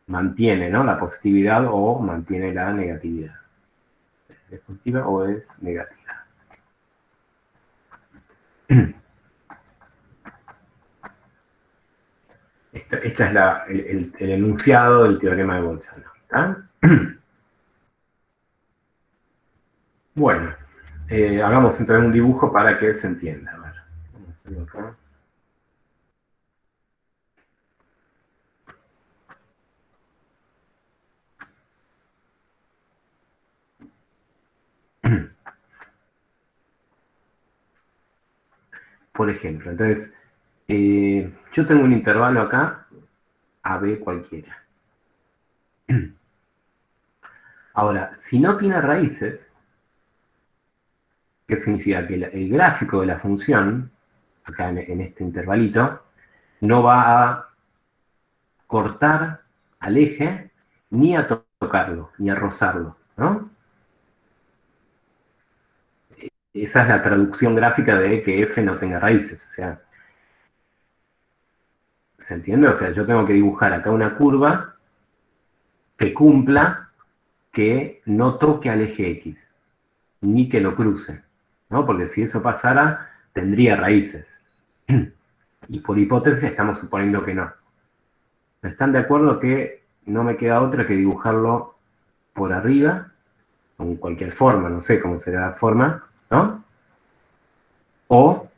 mantiene, ¿no?, la positividad o mantiene la negatividad. ¿Es positiva o es negativa? Este es el enunciado del teorema de Bolzano. ¿Está? Bueno, hagamos entonces un dibujo para que se entienda. A ver, vamos a hacerlo acá. Por ejemplo, entonces, yo tengo un intervalo acá, AB cualquiera. Ahora, si no tiene raíces, ¿qué significa? Que el gráfico de la función, acá en este intervalito, no va a cortar al eje, ni a tocarlo, ni a rozarlo, ¿no? Esa es la traducción gráfica de que f no tenga raíces, o sea, ¿se entiende? O sea, yo tengo que dibujar acá una curva que cumpla que no toque al eje x, ni que lo cruce, ¿no? Porque si eso pasara, tendría raíces. Y por hipótesis estamos suponiendo que no. ¿Están de acuerdo que no me queda otra que dibujarlo por arriba, con cualquier forma, no sé cómo será la forma, ¿no? O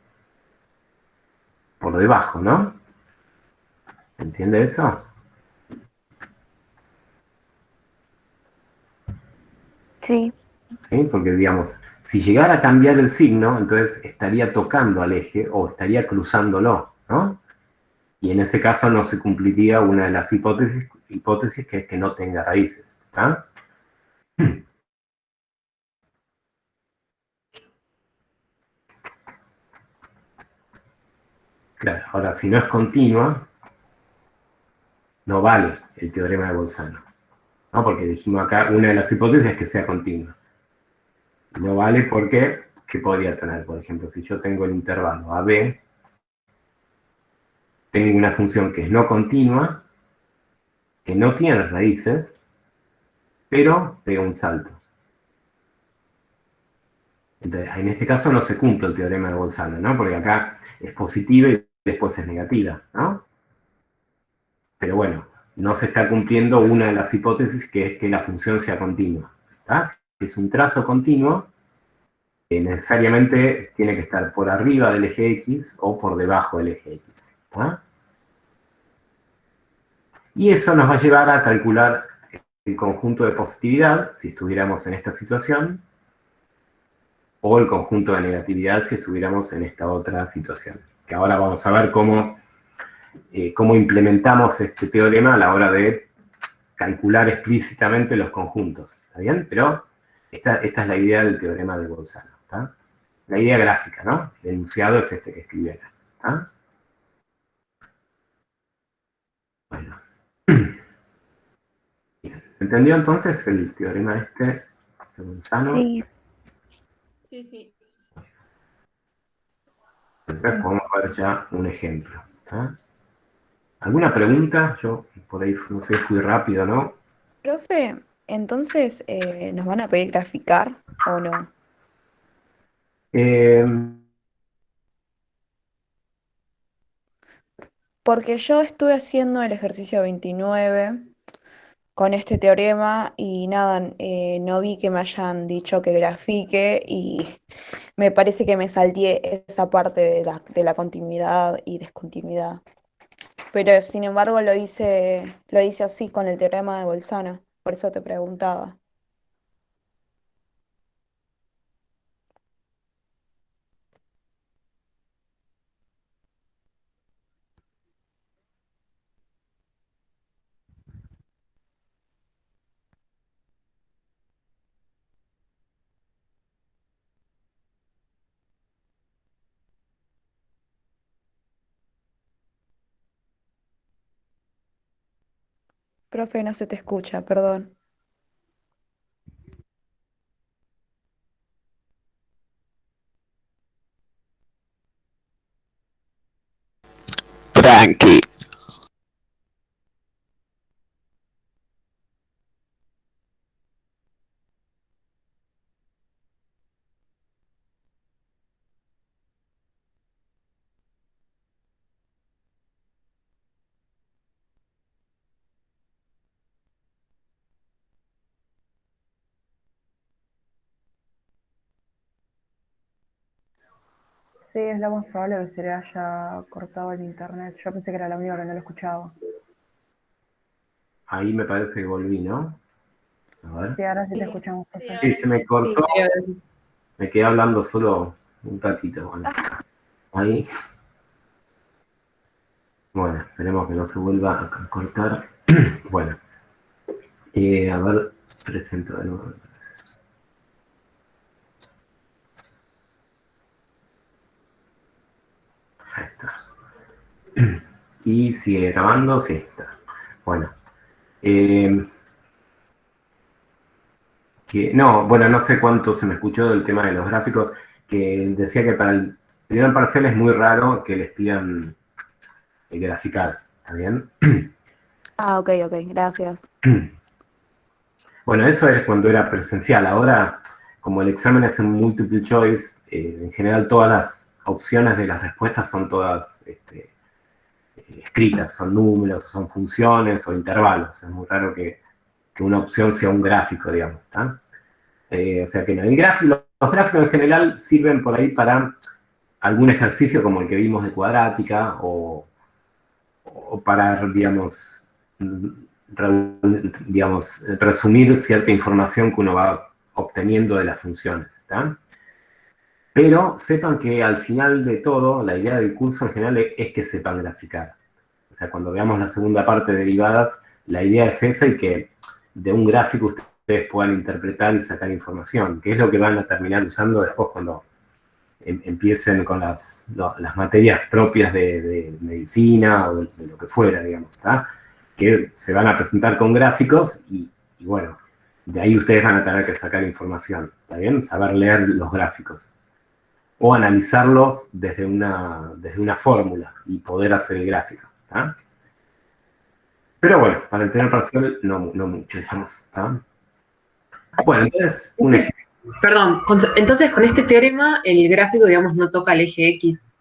por debajo, ¿no? ¿Entiende eso? Sí. ¿Sí? Porque, digamos, si llegara a cambiar el signo, entonces estaría tocando al eje o estaría cruzándolo, ¿no? Y en ese caso no se cumpliría una de las hipótesis que es que no tenga raíces, ¿ah? Claro, ahora si no es continua, no vale el teorema de Bolzano, ¿no? Porque dijimos acá, una de las hipótesis es que sea continua. No vale porque, ¿qué podría tener? Por ejemplo, si yo tengo el intervalo AB, tengo una función que es no continua, que no tiene raíces, pero pega un salto. Entonces, en este caso no se cumple el teorema de Bolzano, ¿no? Porque acá es positiva y después es negativa, ¿no? Pero bueno, no se está cumpliendo una de las hipótesis que es que la función sea continua, ¿está? Si es un trazo continuo, necesariamente tiene que estar por arriba del eje X o por debajo del eje X, ¿está? Y eso nos va a llevar a calcular el conjunto de positividad, si estuviéramos en esta situación, o el conjunto de negatividad, si estuviéramos en esta otra situación. Que ahora vamos a ver cómo implementamos este teorema a la hora de calcular explícitamente los conjuntos, ¿está bien? Pero esta es la idea del teorema de Bolzano, ¿está? La idea gráfica, ¿no? El enunciado es este que escribí acá, ¿está? Bueno. ¿Se entendió entonces el teorema este de Bolzano? Sí. Sí, sí. Entonces podemos ver ya un ejemplo, ¿está? ¿Alguna pregunta? Yo por ahí, no sé, fui rápido, ¿no? Profe, entonces, ¿nos van a pedir graficar o no? Porque yo estuve haciendo el ejercicio 29 con este teorema y nada, no vi que me hayan dicho que grafique y me parece que me salté esa parte de la continuidad y discontinuidad. Pero sin embargo lo hice así con el teorema de Bolzano, por eso te preguntaba. Profe, no se te escucha, perdón. Tranqui. Sí, es lo más probable que se le haya cortado el internet. Yo pensé que era la única que no lo escuchaba. Ahí me parece que volví, ¿no? A ver. Sí, ahora sí te escuchamos perfecto. Sí, se me cortó. Sí. Me quedé hablando solo un ratito. Bueno, ahí. Bueno, esperemos que no se vuelva a cortar. Bueno, a ver, presento de nuevo. Ahí está. Y sigue grabando, sí está. Bueno. Bueno, no sé cuánto se me escuchó del tema de los gráficos, que decía que para el primer parcial es muy raro que les pidan graficar, ¿está bien? Ah, ok, gracias. Bueno, eso es cuando era presencial. Ahora, como el examen es un multiple choice, en general todas las opciones de las respuestas son todas escritas, son números, son funciones o intervalos. Es muy raro que una opción sea un gráfico, digamos, ¿está? O sea que no. Los gráficos en general sirven por ahí para algún ejercicio como el que vimos de cuadrática o para, digamos, resumir cierta información que uno va obteniendo de las funciones, ¿está? Pero sepan que al final de todo, la idea del curso en general es que sepan graficar. O sea, cuando veamos la segunda parte de derivadas, la idea es esa y que de un gráfico ustedes puedan interpretar y sacar información, que es lo que van a terminar usando después cuando empiecen con las materias propias de medicina o de lo que fuera, digamos, ¿está? Que se van a presentar con gráficos y bueno, de ahí ustedes van a tener que sacar información, ¿está bien? Saber leer los gráficos. O analizarlos desde una fórmula y poder hacer el gráfico, ¿está? Pero bueno, para el primer parcial no mucho, digamos, ¿está? Bueno, entonces, un ejemplo. Perdón, entonces con este teorema el gráfico, digamos, no toca el eje X.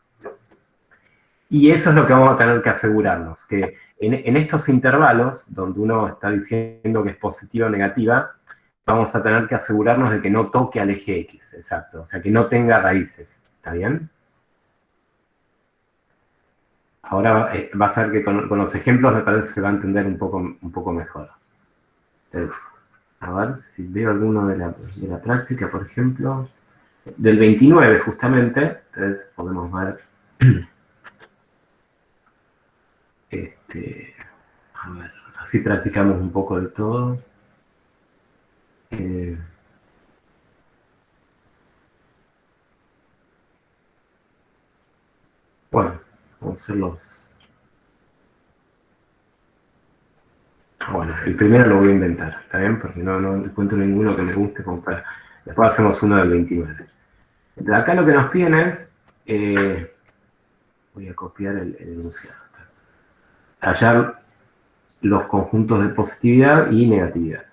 Y eso es lo que vamos a tener que asegurarnos, que en estos intervalos, donde uno está diciendo que es positiva o negativa, vamos a tener que asegurarnos de que no toque al eje X, exacto, o sea, que no tenga raíces, ¿está bien? Ahora va a ser que con los ejemplos me parece que se va a entender un poco mejor. Entonces, a ver si veo alguno de la práctica, por ejemplo. Del 29, justamente, entonces podemos ver... a ver, así practicamos un poco de todo. Bueno, vamos a hacer los... Bueno, el primero lo voy a inventar, ¿está bien? Porque no encuentro ninguno que me guste como para... Después hacemos uno del 29. De acá lo que nos piden es... voy a copiar el enunciado. Hallar los conjuntos de positividad y negatividad.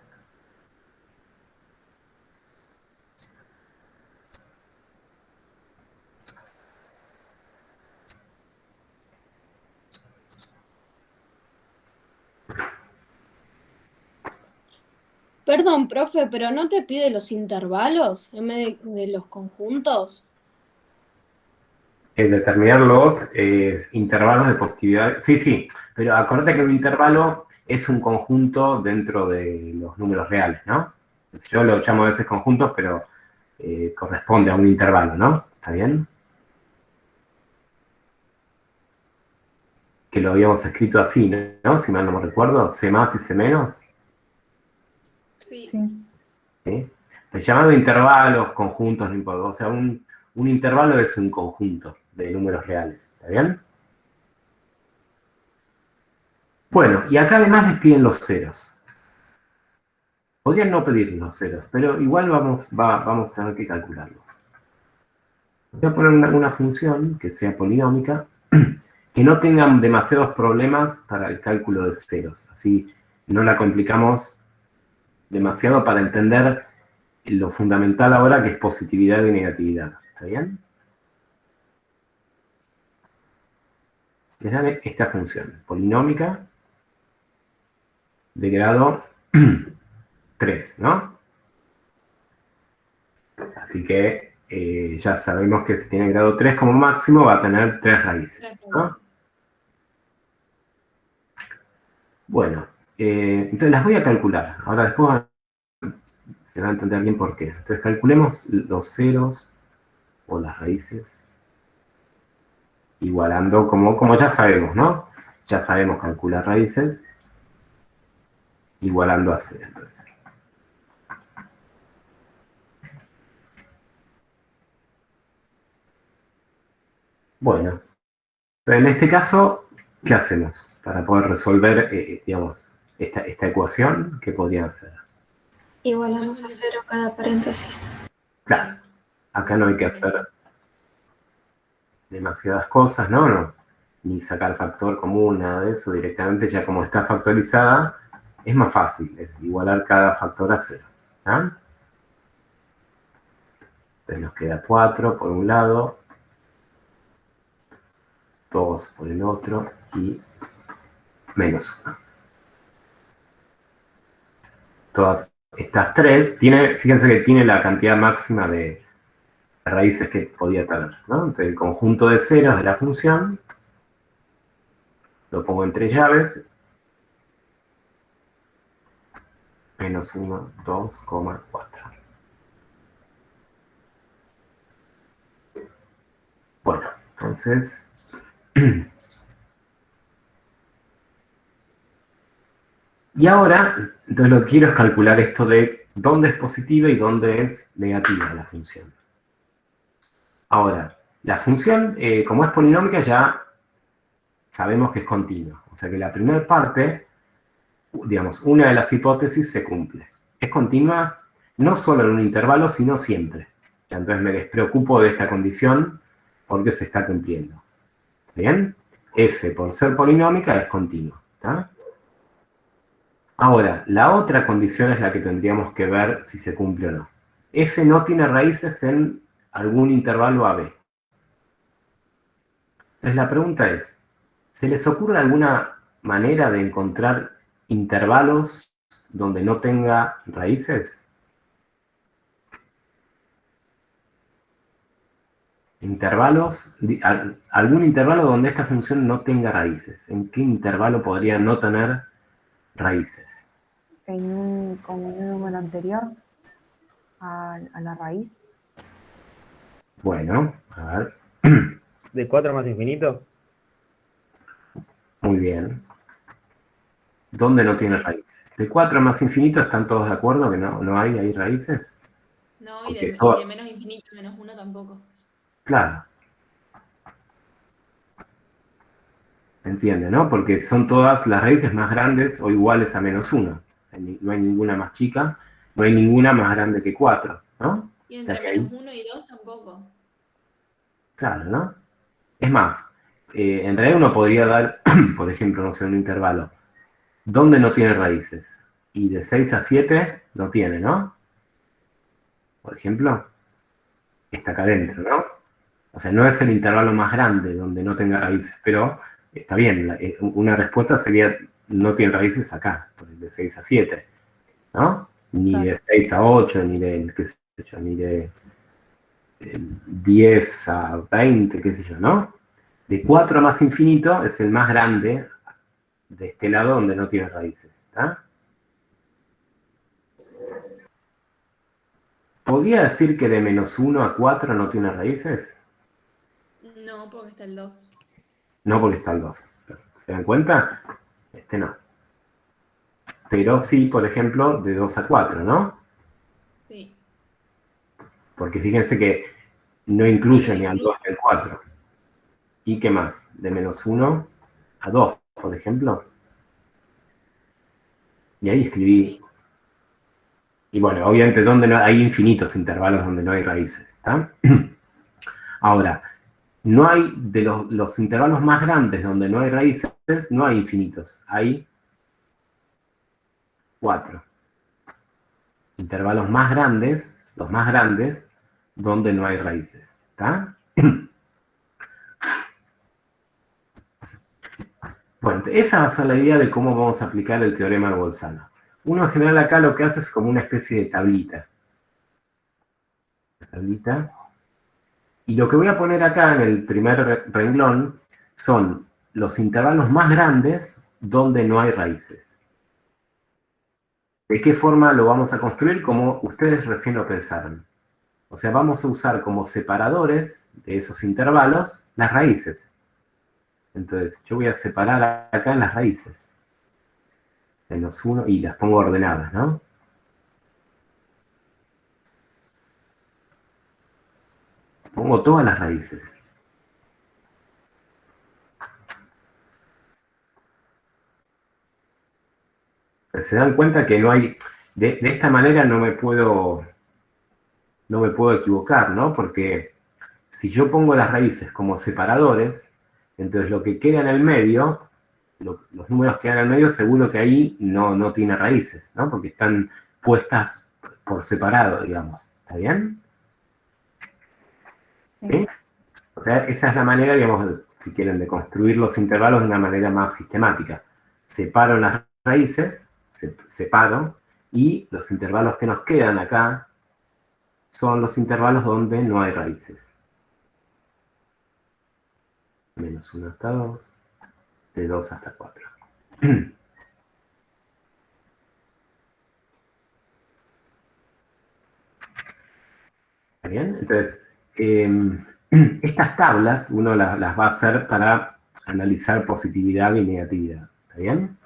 Perdón, profe, pero ¿no te pide los intervalos en vez de los conjuntos? Determinar los intervalos de positividad. Sí, sí, pero acuérdate que un intervalo es un conjunto dentro de los números reales, ¿no? Yo lo llamo a veces conjuntos, pero corresponde a un intervalo, ¿no? ¿Está bien? Que lo habíamos escrito así, ¿no? Si mal no me recuerdo, C más y C menos. Sí. ¿Sí? El llamado intervalos, conjuntos, no importa. O sea, un intervalo es un conjunto de números reales, ¿está bien? Bueno, y acá además les piden los ceros. Podrían no pedir los ceros, pero igual vamos a tener que calcularlos. Voy a poner una función que sea polinómica, que no tengan demasiados problemas para el cálculo de ceros. Así no la complicamos demasiado para entender lo fundamental ahora, que es positividad y negatividad. ¿Está bien? Les dan esta función, polinómica, de grado 3, ¿no? Así que ya sabemos que si tiene grado 3 como máximo va a tener 3 raíces, ¿no? Bueno, entonces las voy a calcular. Ahora después se va a entender bien por qué. Entonces calculemos los ceros o las raíces, igualando como ya sabemos, ¿no? Ya sabemos calcular raíces, igualando a 0. Entonces. Bueno, en este caso, ¿qué hacemos para poder resolver, digamos, esta ecuación? ¿Qué podrían hacer? Igualamos a 0 cada paréntesis. Claro, acá no hay que hacer demasiadas cosas, ¿no? Ni sacar factor común, nada de eso. Directamente, ya como está factorizada, es más fácil, es igualar cada factor a 0. ¿Ah? Entonces nos queda 4 por un lado, 2 por el otro y menos 1. Todas estas 3, fíjense que tiene la cantidad máxima de raíces que podía tener, ¿no? Entonces el conjunto de ceros de la función lo pongo entre llaves, menos 1, 2, 4. Bueno, entonces y ahora, entonces lo que quiero es calcular esto de dónde es positiva y dónde es negativa la función. Ahora, la función, como es polinómica, ya sabemos que es continua. O sea que la primera parte, digamos, una de las hipótesis se cumple. Es continua no solo en un intervalo, sino siempre. Ya, entonces me despreocupo de esta condición porque se está cumpliendo. ¿Bien? F, por ser polinómica, es continua. ¿Está? Ahora, la otra condición es la que tendríamos que ver si se cumple o no. F no tiene raíces en algún intervalo AB. Entonces la pregunta es, ¿se les ocurre alguna manera de encontrar intervalos donde no tenga raíces? Intervalos, algún intervalo donde esta función no tenga raíces. ¿En qué intervalo podría no tener raíces? Como en un número anterior a la raíz. Bueno, a ver. ¿De 4 más infinito? Muy bien. ¿Dónde no tiene raíces? De 4 más infinito, ¿están todos de acuerdo que no hay raíces? No, y de menos infinito, menos 1 tampoco. Claro. ¿Se entiende, no? Porque son todas las raíces más grandes o iguales a menos 1. No hay ninguna más chica, no hay ninguna más grande que 4, ¿no? Y entre menos 1 y 2 tampoco. Claro, ¿no? Es más, en realidad uno podría dar, por ejemplo, no sé, un intervalo, donde no tiene raíces. Y de 6 a 7 no tiene, ¿no? Por ejemplo, está acá adentro, ¿no? O sea, no es el intervalo más grande donde no tenga raíces, pero está bien. Una respuesta sería, no tiene raíces acá, de 6 a 7, ¿no? ni de 6 a 8, ni de, qué sé yo, ni de 10 a 20, qué sé yo, ¿no? De 4 a más infinito es el más grande de este lado donde no tiene raíces, ¿está? ¿Podría decir que de menos 1 a 4 no tiene raíces? No, porque está el 2. No, porque está el 2. ¿Se dan cuenta? Este no. Pero sí, por ejemplo, de 2 a 4, ¿no? Sí. Porque fíjense que no incluye ni al 2 ni al 4. ¿Y qué más? De menos 1 a 2, por ejemplo. Y ahí escribí. Y bueno, obviamente donde no, hay infinitos intervalos donde no hay raíces, ¿está? Ahora, no hay, de los intervalos más grandes donde no hay raíces, no hay infinitos, hay 4. Intervalos más grandes, los más grandes, donde no hay raíces, ¿está? Bueno, esa va a ser la idea de cómo vamos a aplicar el teorema de Bolzano. Uno en general acá lo que hace es como una especie de tablita. Y lo que voy a poner acá en el primer renglón son los intervalos más grandes donde no hay raíces. ¿De qué forma lo vamos a construir? Como ustedes recién lo pensaron. O sea, vamos a usar como separadores de esos intervalos las raíces. Entonces, yo voy a separar acá en las raíces. Menos 1 y las pongo ordenadas, ¿no? Pongo todas las raíces. Pero se dan cuenta que no hay... De esta manera no me puedo equivocar, ¿no? Porque si yo pongo las raíces como separadores, entonces lo que queda en el medio, los números que quedan en el medio, seguro que ahí no tiene raíces, ¿no? Porque están puestas por separado, digamos. ¿Está bien? ¿Sí? O sea, esa es la manera, digamos, si quieren, de construir los intervalos de una manera más sistemática. Separo las raíces, separo, y los intervalos que nos quedan acá son los intervalos donde no hay raíces. Menos 1 hasta 2, de 2 hasta 4. ¿Está bien? Entonces, estas tablas uno las va a hacer para analizar positividad y negatividad. ¿Está bien?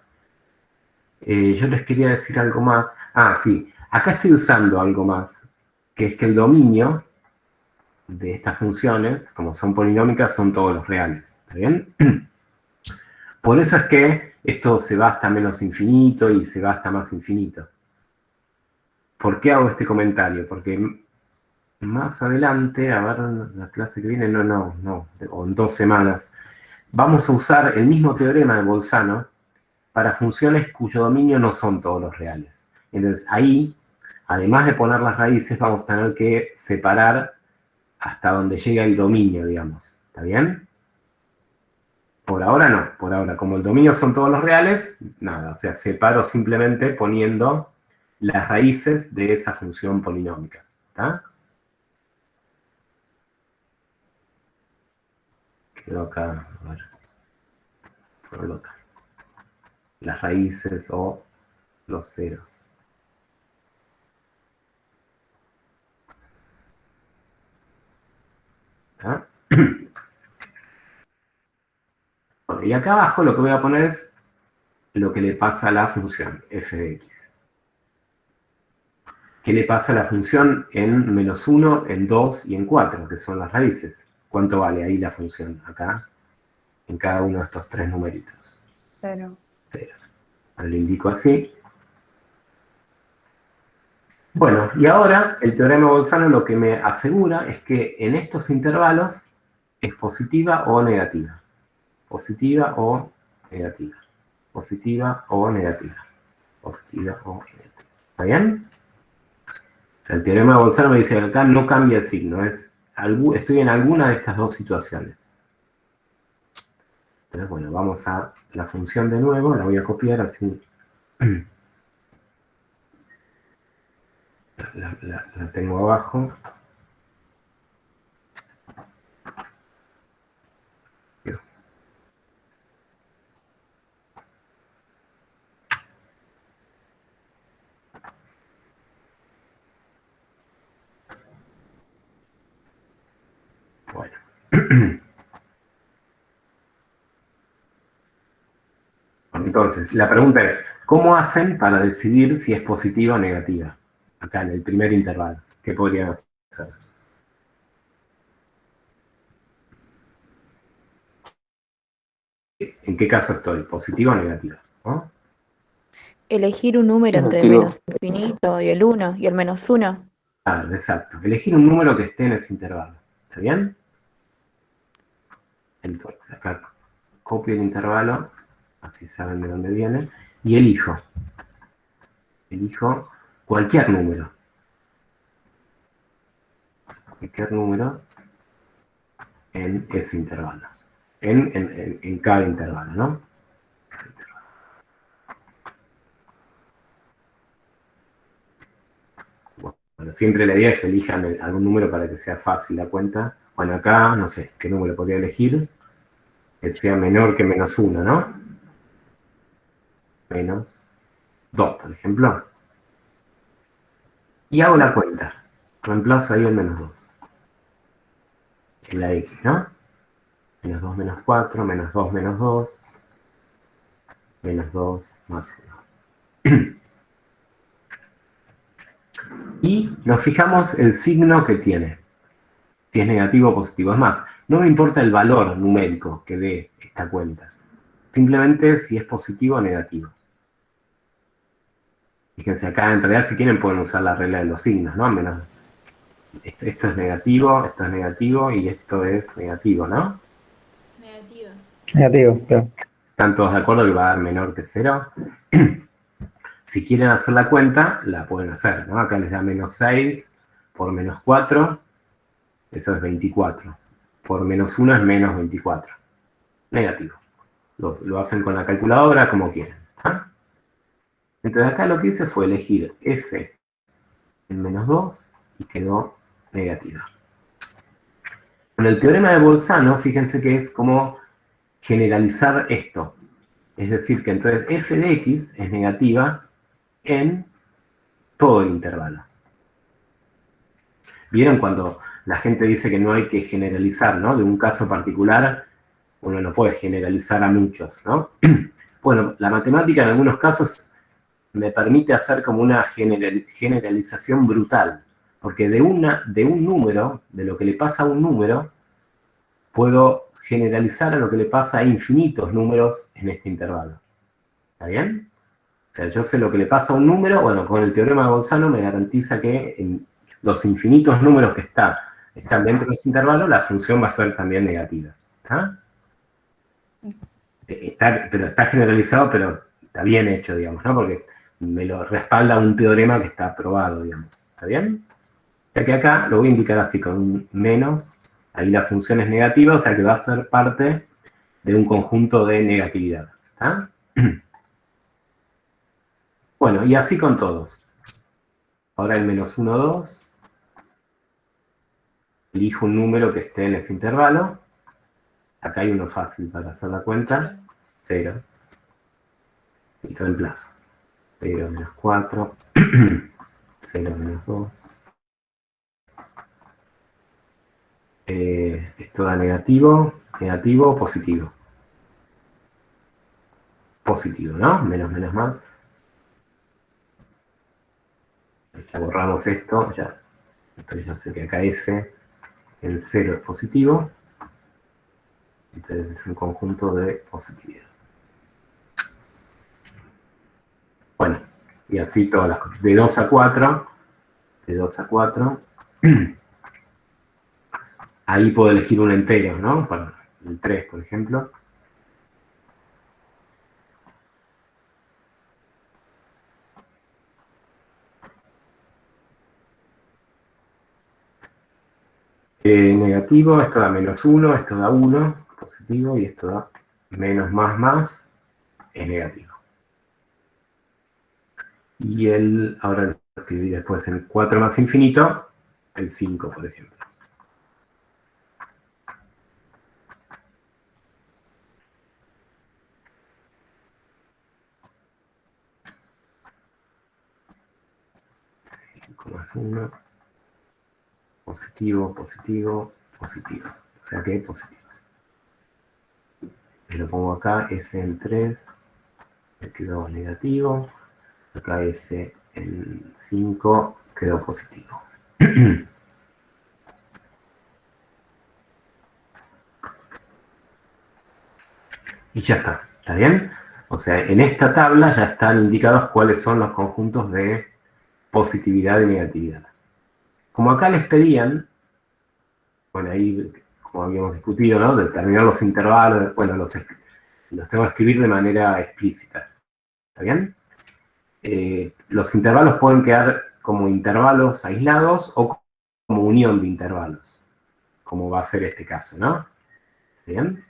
Yo les quería decir algo más. Ah, sí. Acá estoy usando algo más, que es que el dominio de estas funciones, como son polinómicas, son todos los reales. ¿Está bien? Por eso es que esto se va hasta menos infinito y se va hasta más infinito. ¿Por qué hago este comentario? Porque más adelante, a ver, la clase que viene, o en 2 semanas, vamos a usar el mismo teorema de Bolzano para funciones cuyo dominio no son todos los reales. Entonces ahí, además de poner las raíces, vamos a tener que separar hasta donde llega el dominio, digamos. ¿Está bien? Por ahora no. Por ahora, como el dominio son todos los reales, nada. O sea, separo simplemente poniendo las raíces de esa función polinómica. ¿Está? Quedó acá, a ver. Ponlo acá. Las raíces o los ceros. ¿Está? Bueno, y acá abajo lo que voy a poner es lo que le pasa a la función f de x. ¿Qué le pasa a la función en menos 1, en 2 y en 4, que son las raíces? ¿Cuánto vale ahí la función acá, en cada uno de estos 3 numeritos? 0. 0. Ahora lo indico así. Bueno, y ahora el teorema de Bolzano lo que me asegura es que en estos intervalos es positiva o negativa. Positiva o negativa. Positiva o negativa. Positiva o negativa. ¿Está bien? O sea, el teorema de Bolzano me dice que acá no cambia el signo, estoy en alguna de estas dos situaciones. Entonces, bueno, vamos a la función de nuevo, la voy a copiar así. la tengo abajo. Bueno. Entonces, la pregunta es, ¿cómo hacen para decidir si es positiva o negativa? Acá en el primer intervalo, ¿qué podrían hacer? ¿En qué caso estoy? ¿Positiva o negativa? ¿No? Elegir un número entre el menos infinito y el 1 y el menos 1. Ah, exacto. Elegir un número que esté en ese intervalo. ¿Está bien? Entonces, acá copio el intervalo, así saben de dónde viene, y elijo. Elijo cualquier número. Cualquier número en ese intervalo. En cada intervalo, ¿no? Bueno, siempre la idea es elijan algún número para que sea fácil la cuenta. Bueno, acá, no sé, ¿qué número podría elegir? Que sea menor que menos 1, ¿no? Menos 2, por ejemplo. Y hago la cuenta. Reemplazo ahí el menos 2. En la X, ¿no? Menos 2 menos 4, menos 2 menos 2. Menos 2 más 1. Y nos fijamos el signo que tiene. Si es negativo o positivo. Es más, no me importa el valor numérico que dé esta cuenta. Simplemente si es positivo o negativo. Fíjense acá, en realidad si quieren pueden usar la regla de los signos, ¿no? Menos, esto es negativo y esto es negativo, ¿no? Negativa. Negativo, claro. ¿Están todos de acuerdo que va a dar menor que 0? Si quieren hacer la cuenta, la pueden hacer, ¿no? Acá les da menos 6 por menos 4, eso es 24. Por menos 1 es menos 24. Negativo. Lo hacen con la calculadora como quieran. ¿Ah? Entonces acá lo que hice fue elegir f en menos 2 y quedó negativa. Con el teorema de Bolzano, fíjense que es como generalizar esto. Es decir, que entonces f de x es negativa en todo el intervalo. ¿Vieron cuando la gente dice que no hay que generalizar, ¿no? De un caso particular, uno no puede generalizar a muchos, ¿no? Bueno, la matemática en algunos casos me permite hacer como una generalización brutal. Porque de un número, de lo que le pasa a un número, puedo generalizar a lo que le pasa a infinitos números en este intervalo. ¿Está bien? O sea, yo sé lo que le pasa a un número, bueno, con el teorema de Bolzano me garantiza que en los infinitos números que están dentro de este intervalo, la función va a ser también negativa. ¿Está? Pero está generalizado, pero está bien hecho, digamos, ¿no? Porque me lo respalda un teorema que está probado, digamos. ¿Está bien? O sea que acá lo voy a indicar así, con un menos. Ahí la función es negativa, o sea que va a ser parte de un conjunto de negatividad. ¿Está? Bueno, y así con todos. Ahora el menos 1, 2. Elijo un número que esté en ese intervalo. Acá hay uno fácil para hacer la cuenta. 0. Y reemplazo. 0 menos 4. 0 menos 2. Esto da negativo, negativo, positivo. Positivo, ¿no? Menos, menos, más. Ya borramos esto, ya. Entonces ya sé que acá F en 0 es positivo. Entonces es un conjunto de positividad. Bueno, y así todas las cosas. De 2 a 4. De 2 a 4. Ahí puedo elegir un entero, ¿no? Para el 3, por ejemplo. Negativo, esto da menos 1, esto da 1, positivo, y esto da menos más, es negativo. Y ahora lo escribí después en 4 más infinito, el 5, por ejemplo. Más 1, positivo, positivo, positivo. O sea que positivo. Y lo pongo acá, S en 3, me quedó negativo. Acá S en 5 quedó positivo. Y ya ¿está bien? O sea, en esta tabla ya están indicados cuáles son los conjuntos de positividad y negatividad. Como acá les pedían, bueno, ahí, como habíamos discutido, ¿no? Determinar los intervalos, bueno, los tengo que escribir de manera explícita. ¿Está bien? Los intervalos pueden quedar como intervalos aislados o como unión de intervalos, como va a ser este caso, ¿no? ¿Bien?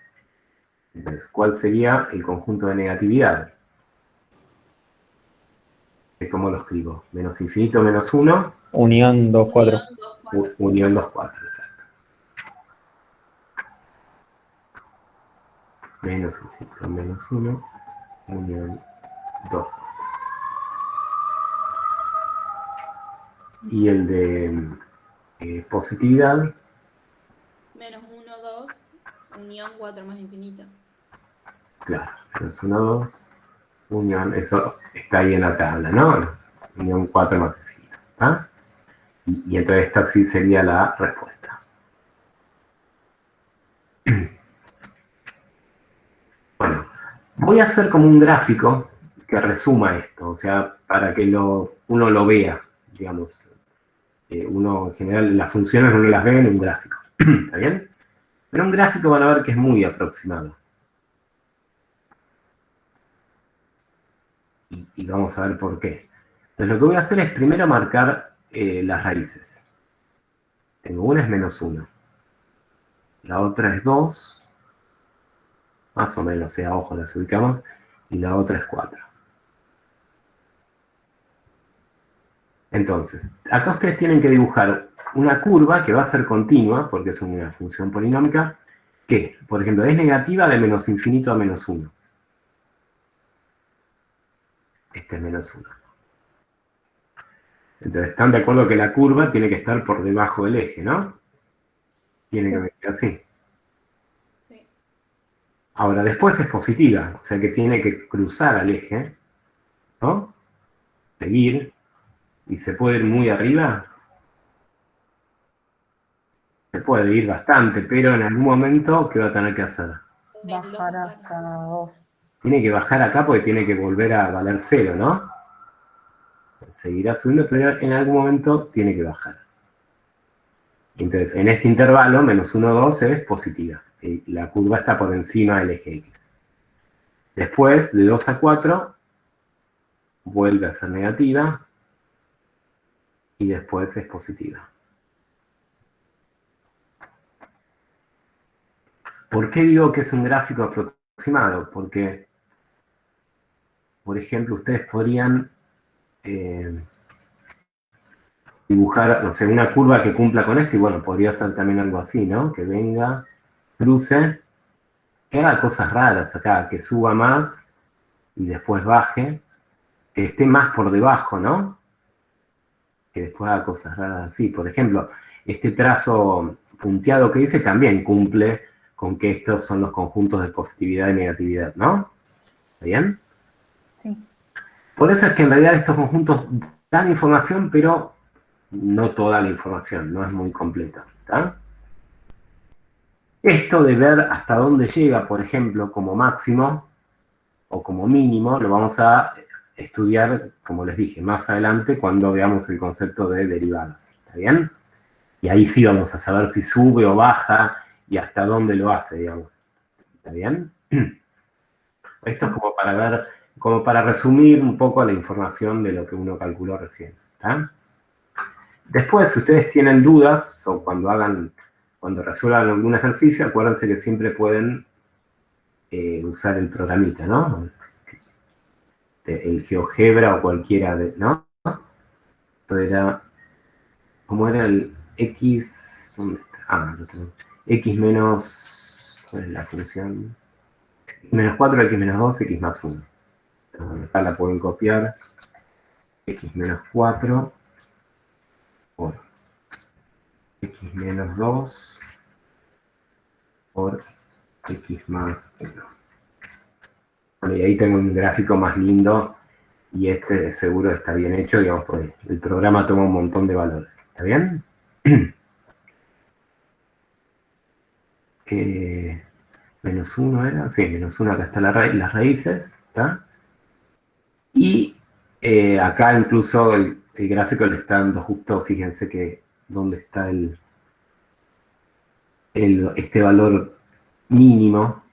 Entonces, ¿cuál sería el conjunto de negatividad? ¿Cómo lo escribo? Menos infinito menos 1. Unión 2, 4. Unión 2, 4, exacto. Menos infinito menos 1. Unión 2. Y el de positividad. Menos 1, 2, unión 4 más infinito. Claro, menos 1, 2. Unión, eso está ahí en la tabla, ¿no? Unión 4 más infinito. ¿Ah? Y entonces esta sí sería la respuesta. Bueno, voy a hacer como un gráfico que resuma esto, o sea, para que uno lo vea, digamos. Uno, en general, las funciones uno las ve en un gráfico. ¿Está bien? Pero un gráfico van a ver que es muy aproximado. Y vamos a ver por qué. Entonces lo que voy a hacer es primero marcar las raíces. Tengo una es menos 1. La otra es 2. Más o menos, o sea, a ojo las ubicamos. Y la otra es 4. Entonces, acá ustedes tienen que dibujar una curva que va a ser continua, porque es una función polinómica, que, por ejemplo, es negativa de menos infinito a menos 1. Este es menos 1. Entonces, ¿están de acuerdo que la curva tiene que estar por debajo del eje, no? Tiene que venir así. Sí. Ahora, después es positiva, o sea que tiene que cruzar al eje, ¿no? Seguir, y se puede ir muy arriba. Se puede ir bastante, pero en algún momento, ¿qué va a tener que hacer? Bajar hasta 2. Tiene que bajar acá porque tiene que volver a valer 0, ¿no? Seguirá subiendo, pero en algún momento tiene que bajar. Entonces, en este intervalo, menos 1, 2 es positiva. Y la curva está por encima del eje X. Después, de 2 a 4, vuelve a ser negativa. Y después es positiva. ¿Por qué digo que es un gráfico aproximado? Porque, por ejemplo, ustedes podrían dibujar, no sé, una curva que cumpla con esto, y bueno, podría ser también algo así, ¿no? Que venga, cruce, que haga cosas raras acá, que suba más y después baje, que esté más por debajo, ¿no? Que después haga cosas raras así. Por ejemplo, este trazo punteado que dice también cumple con que estos son los conjuntos de positividad y negatividad, ¿no? ¿Está bien? Sí. Por eso es que en realidad estos conjuntos dan información, pero no toda la información, no es muy completa. ¿Está? Esto de ver hasta dónde llega, por ejemplo, como máximo o como mínimo, lo vamos a estudiar, como les dije, más adelante cuando veamos el concepto de derivadas. ¿Está bien? Y ahí sí vamos a saber si sube o baja y hasta dónde lo hace, digamos. ¿Está bien? Esto es como para ver, como para resumir un poco la información de lo que uno calculó recién. ¿Está? Después, si ustedes tienen dudas o cuando resuelvan algún ejercicio, acuérdense que siempre pueden usar el programita, ¿no? el GeoGebra o cualquiera de, ¿no? Esto era, ¿cómo era el X? ¿Dónde está? Ah, lo tengo. X menos, ¿cuál es la función? Menos 4, X menos 2, X más 1. Acá la pueden copiar. X menos 4 por X menos 2 por X más 1. Bueno, y ahí tengo un gráfico más lindo y este seguro está bien hecho, digamos, pues el programa toma un montón de valores. ¿Está bien? Menos 1 era, sí, menos 1, acá está las raíces, ¿está? Y acá incluso el gráfico le está dando justo, fíjense que dónde está este valor mínimo,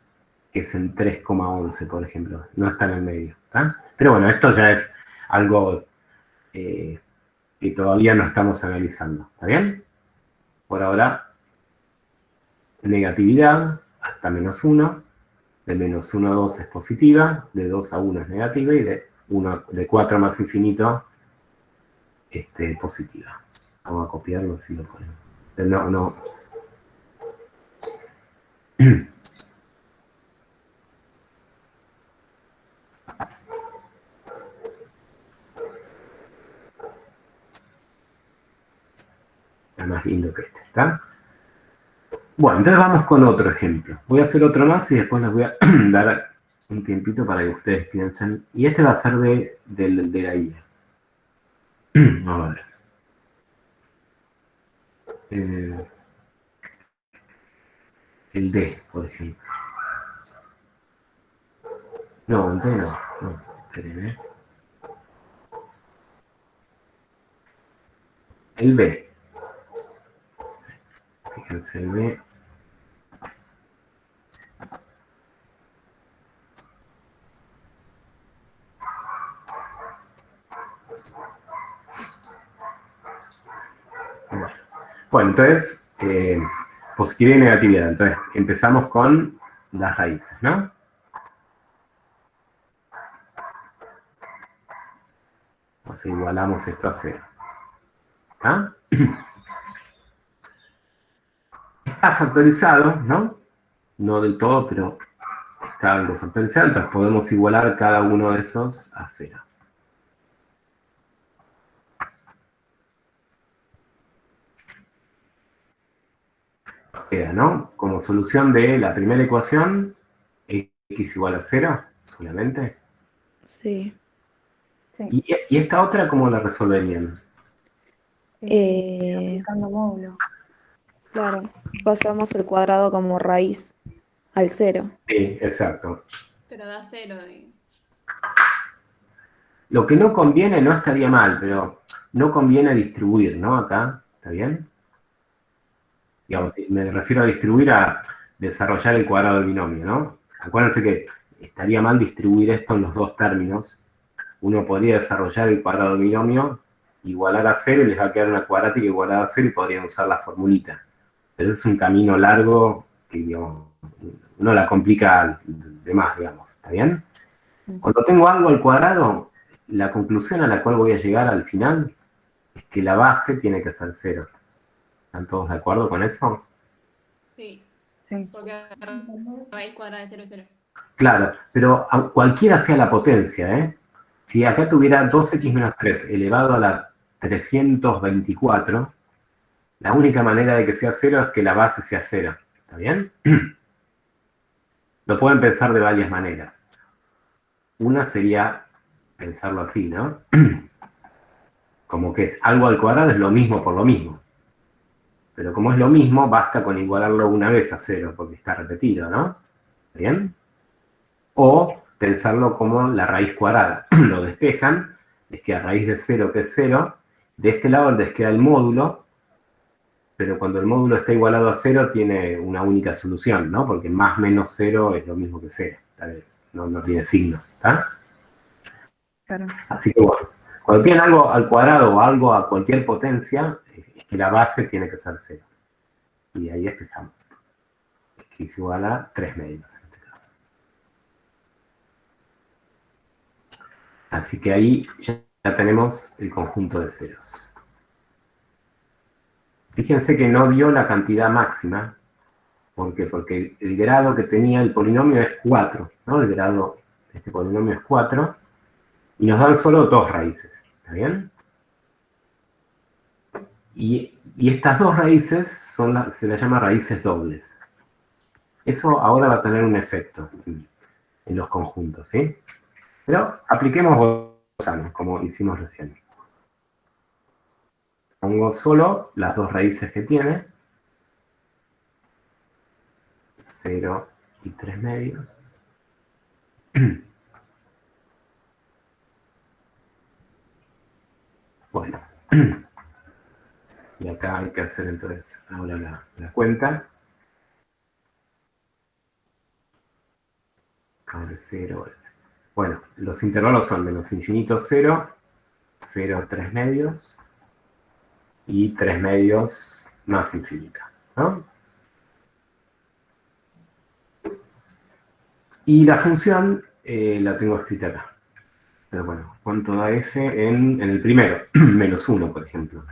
que es en 3,11, por ejemplo, no está en el medio, ¿está? Pero bueno, esto ya es algo que todavía no estamos analizando, ¿está bien? Por ahora, negatividad hasta menos 1, de menos 1 a 2 es positiva, de 2 a 1 es negativa y de 4 más infinito positiva. Vamos a copiarlo si lo ponemos. No. Está más lindo que este, ¿está? Bueno, entonces vamos con otro ejemplo. Voy a hacer otro más y después les voy a dar un tiempito para que ustedes piensen. Y este va a ser de la IA. A ver. El D, por ejemplo. No, el D no. No, espérenme. El B. Fíjense, el B. Bueno, entonces, positividad y negatividad. Entonces, empezamos con las raíces, ¿no? Entonces, igualamos esto a 0. ¿Ah? Está factorizado, ¿no? No del todo, pero está algo factorizado. Entonces, podemos igualar cada uno de esos a 0. Queda, ¿no? Como solución de la primera ecuación, x igual a 0, solamente. Sí. ¿Y esta otra cómo la resolverían? Aplicando módulo. Claro, pasamos el cuadrado como raíz al 0. Sí, exacto. Pero da 0. Lo que no conviene, no estaría mal, pero no conviene distribuir, ¿no? Acá, ¿está bien? Digamos, me refiero a distribuir a desarrollar el cuadrado del binomio, ¿no? Acuérdense que estaría mal distribuir esto en los dos términos. Uno podría desarrollar el cuadrado del binomio, igualar a 0 y les va a quedar una cuadrática igualada a 0 y podrían usar la formulita. Pero ese es un camino largo que, digamos, uno la complica de más, digamos, ¿está bien? Cuando tengo algo al cuadrado, la conclusión a la cual voy a llegar al final es que la base tiene que ser 0. ¿Están todos de acuerdo con eso? Sí. Sí. Porque raíz cuadrada de 0 es 0. Claro, pero cualquiera sea la potencia, ¿eh? Si acá tuviera 2x menos 3 elevado a la 324, la única manera de que sea 0 es que la base sea 0. ¿Está bien? Lo pueden pensar de varias maneras. Una sería pensarlo así, ¿no? Como que es algo al cuadrado es lo mismo por lo mismo. Pero como es lo mismo, basta con igualarlo una vez a 0, porque está repetido, ¿no? ¿Bien? O pensarlo como la raíz cuadrada. Lo despejan, les queda raíz de 0, que es 0. De este lado les queda el módulo, pero cuando el módulo está igualado a 0 tiene una única solución, ¿no? Porque más menos 0 es lo mismo que 0, tal vez. No tiene signo, ¿está? Claro. Así que bueno, cuando tienen algo al cuadrado o algo a cualquier potencia, es que la base tiene que ser 0. Y ahí despejamos. Que es igual a 3 medios en este caso. Así que ahí ya tenemos el conjunto de ceros. Fíjense que no dio la cantidad máxima. ¿Por qué? Porque el grado que tenía el polinomio es 4, ¿no? El grado de este polinomio es 4, y nos dan solo 2 raíces, ¿está bien? Y estas 2 raíces se las llama raíces dobles. Eso ahora va a tener un efecto en los conjuntos, ¿sí? Pero apliquemos Bolzano, como hicimos recién. Pongo solo las 2 raíces que tiene. 0 y 3 medios. Bueno. Y acá hay que hacer entonces ahora la cuenta. Acá de 0 es. Bueno, los intervalos son menos infinito 0, 0, 3 medios, y 3 medios más infinito, ¿no? Y la función la tengo escrita acá. Pero bueno, ¿cuánto da f en el primero? Menos 1, por ejemplo.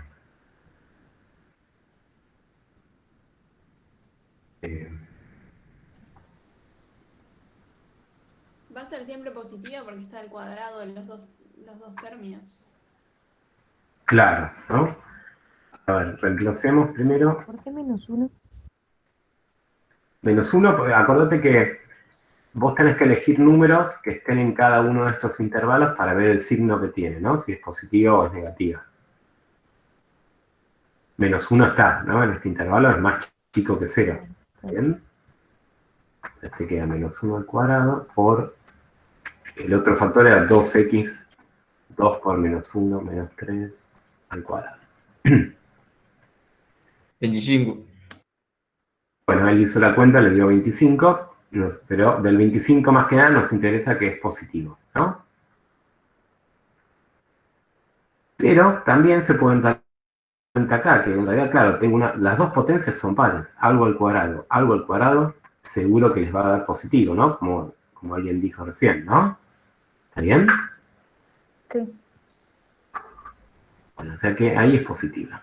Va a ser siempre positiva porque está al cuadrado en los dos términos. Claro, ¿no? A ver, reemplacemos primero. ¿Por qué menos 1? Menos 1, acordate que vos tenés que elegir números que estén en cada uno de estos intervalos para ver el signo que tiene, ¿no? Si es positiva o es negativa. Menos 1 está, ¿no? En este intervalo es más chico que 0. ¿Bien? Entonces te queda menos 1 al cuadrado por... El otro factor era 2x, 2 por menos 1, menos 3 al cuadrado. 25. Bueno, él hizo la cuenta, le dio 25, pero del 25 más que nada nos interesa que es positivo, ¿no? Pero también se pueden dar cuenta acá, que en realidad, claro, las dos potencias son pares, algo al cuadrado, seguro que les va a dar positivo, ¿no? Como alguien dijo recién, ¿no? ¿Está bien? Sí. Bueno, o sea que ahí es positiva.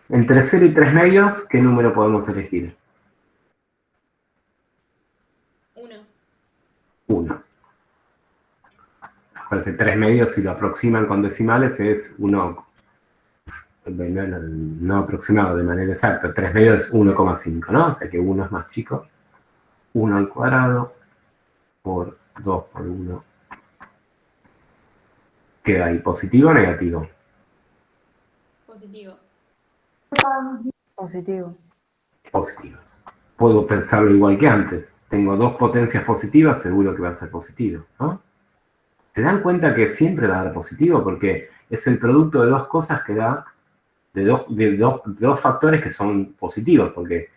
Entre 0 y 3 medios, ¿qué número podemos elegir? 1. 1. Acuérdense, 3 medios, si lo aproximan con decimales, es 1, no aproximado de manera exacta, 3 medios es 1,5, ¿no? O sea que 1 es más chico. 1 al cuadrado por 2 por 1. ¿Queda ahí positivo o negativo? Positivo. Positivo. Positivo. Puedo pensarlo igual que antes. Tengo 2 potencias positivas, seguro que va a ser positivo, ¿no? ¿Se dan cuenta que siempre va a dar positivo? Porque es el producto de 2 cosas que da, de dos factores que son positivos, porque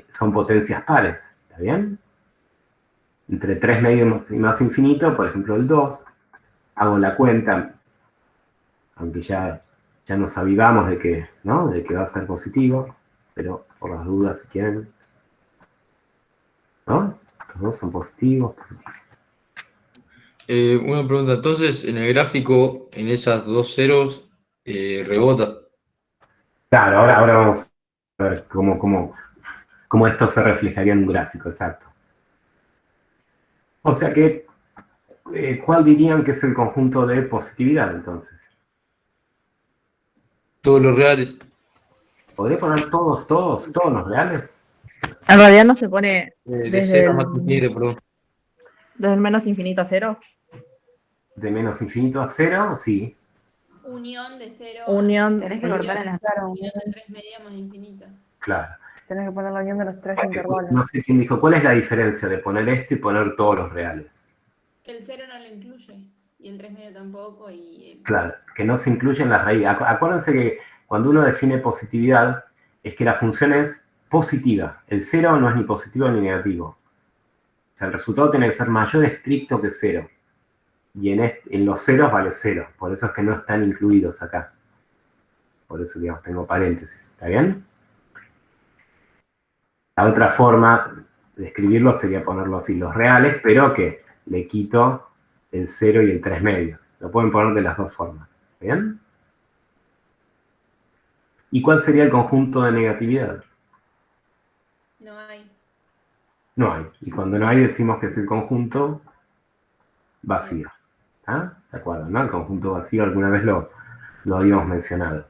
son potencias pares, ¿está bien? Entre 3 medios y más infinito, por ejemplo el 2, hago la cuenta, aunque ya nos avivamos de que, ¿no? De que va a ser positivo, pero por las dudas si quieren, ¿no? Los dos son positivos. Una pregunta, entonces, en el gráfico, en esas 2 ceros, rebota. Claro, ahora vamos a ver cómo esto se reflejaría en un gráfico, exacto. O sea que, ¿cuál dirían que es el conjunto de positividad, entonces? Todos los reales. ¿Podría poner todos los reales? En realidad no se pone De desde 0 a más infinito, perdón. desde el menos infinito a 0. De menos infinito a 0, sí. Unión de 0 Unión. Tenés que cortar en las... Claro, unión de 3 medios más infinito. Claro. tenés que poner la unión de los 3 intervalos. No sé quién dijo, ¿cuál es la diferencia de poner esto y poner todos los reales? Que el 0 no lo incluye, y el 3 medio tampoco, y... Claro, que no se incluyen las raíces. Acuérdense que cuando uno define positividad, es que la función es positiva. El 0 no es ni positivo ni negativo. O sea, el resultado tiene que ser mayor estricto que 0. Y en los ceros vale 0. Por eso es que no están incluidos acá. Por eso, digamos, tengo paréntesis. ¿Está bien? La otra forma de escribirlo sería ponerlo así, los reales, pero que le quito el 0 y el 3 medios. Lo pueden poner de las dos formas. ¿Bien? ¿Y cuál sería el conjunto de negatividad? No hay. No hay. Y cuando no hay decimos que es el conjunto vacío. ¿Ah? ¿Se acuerdan, no? El conjunto vacío alguna vez lo habíamos mencionado.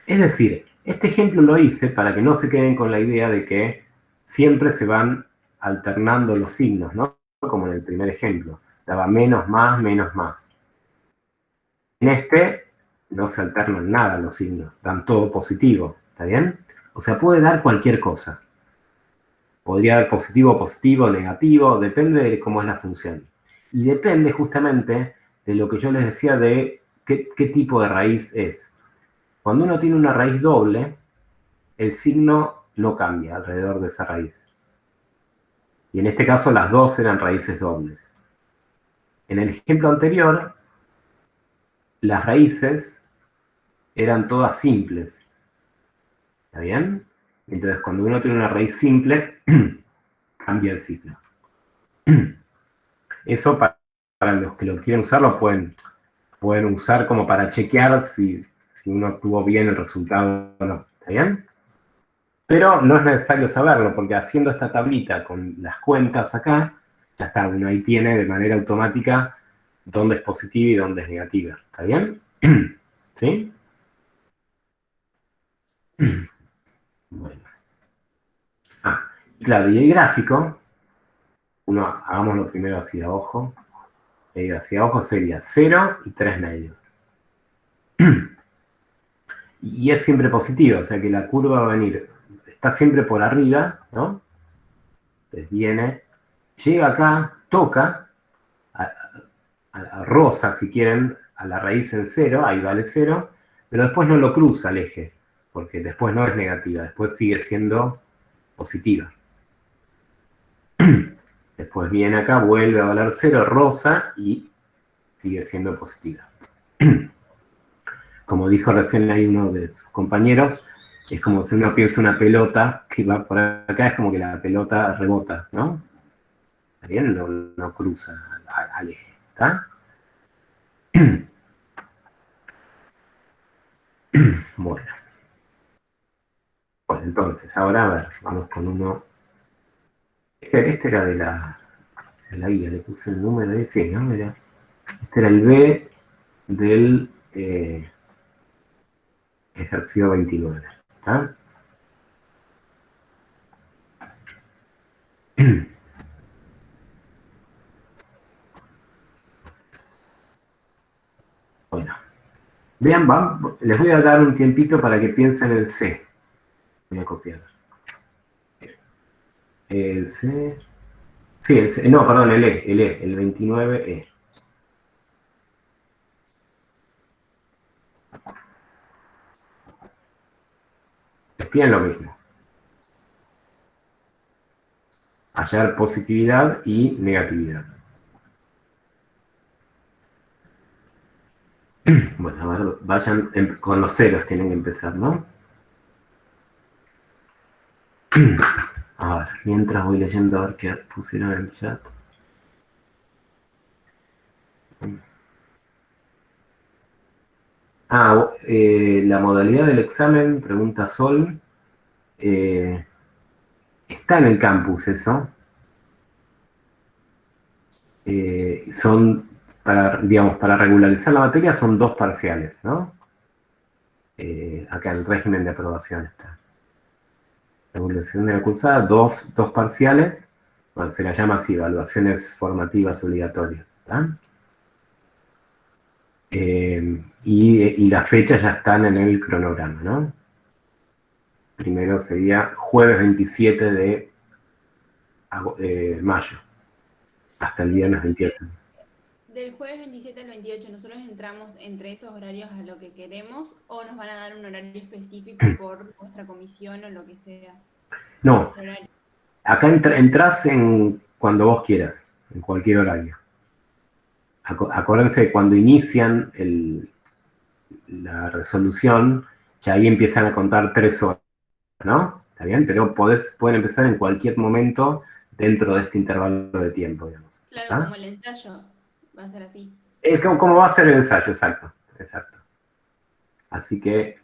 Es decir, este ejemplo lo hice para que no se queden con la idea de que siempre se van alternando los signos, ¿no? Como en el primer ejemplo. Daba menos, más. En este no se alternan nada los signos, dan todo positivo, ¿está bien? O sea, puede dar cualquier cosa. Podría dar positivo, negativo, depende de cómo es la función. Y depende justamente de lo que yo les decía de qué tipo de raíz es. Cuando uno tiene una raíz doble, el signo no cambia alrededor de esa raíz. Y en este caso las dos eran raíces dobles. En el ejemplo anterior, las raíces eran todas simples. ¿Está bien? Entonces, cuando uno tiene una raíz simple, cambia el signo. Eso para los que lo quieren usar, lo pueden usar como para chequear si uno obtuvo bien el resultado o no. ¿Está bien? Pero no es necesario saberlo, porque haciendo esta tablita con las cuentas acá, ya está, uno ahí tiene de manera automática dónde es positiva y dónde es negativa. ¿Está bien? ¿Sí? Bueno. Claro, y el gráfico, hagámoslo primero hacia abajo. Hacia abajo sería 0 y 3 medios. Y es siempre positivo, o sea que la curva va a venir, está siempre por arriba, ¿no? Entonces viene, llega acá, toca, a rosa, si quieren, a la raíz en 0, ahí vale 0, pero después no lo cruza el eje, porque después no es negativa, después sigue siendo positiva. Después viene acá, vuelve a valer 0, rosa, y sigue siendo positiva. Como dijo recién ahí uno de sus compañeros, es como si uno piensa una pelota que va por acá, es como que la pelota rebota, ¿no? ¿Está bien? No cruza al eje, ¿está? Bueno. Pues entonces, ahora a ver, vamos con uno. Este era de la guía, le puse el número de sí, ¿no? Mira. Este era el B del ejercicio 29, ¿está? Bueno, vean, les voy a dar un tiempito para que piensen el C. Voy a copiar. El C. Sí, el C, no, perdón, el el 29E. Les piden lo mismo. Hallar positividad y negatividad. Bueno, a ver, vayan con los ceros, tienen que empezar, ¿no? A ver, mientras voy leyendo a ver qué pusieron en el chat. La modalidad del examen, pregunta Sol. Está en el campus eso. Son, para regularizar la materia son 2 parciales, ¿no? Acá en el régimen de aprobación está. Regulación de la cursada, 2 parciales. Bueno, se la llama así, evaluaciones formativas obligatorias, ¿está? Y las fechas ya están en el cronograma, ¿no? Primero sería jueves 27 de mayo, hasta el viernes 28. Del jueves 27 al 28, ¿nosotros entramos entre esos horarios a lo que queremos o nos van a dar un horario específico por nuestra comisión o lo que sea? No, acá entras cuando vos quieras, en cualquier horario. Acuérdense, cuando inician la resolución, ya ahí empiezan a contar 3 horas, ¿no? ¿Está bien? Pero pueden empezar en cualquier momento dentro de este intervalo de tiempo, digamos. Claro, ¿Ah? como el ensayo, va a ser así. ¿Cómo va a ser el ensayo? Exacto, exacto. Así que,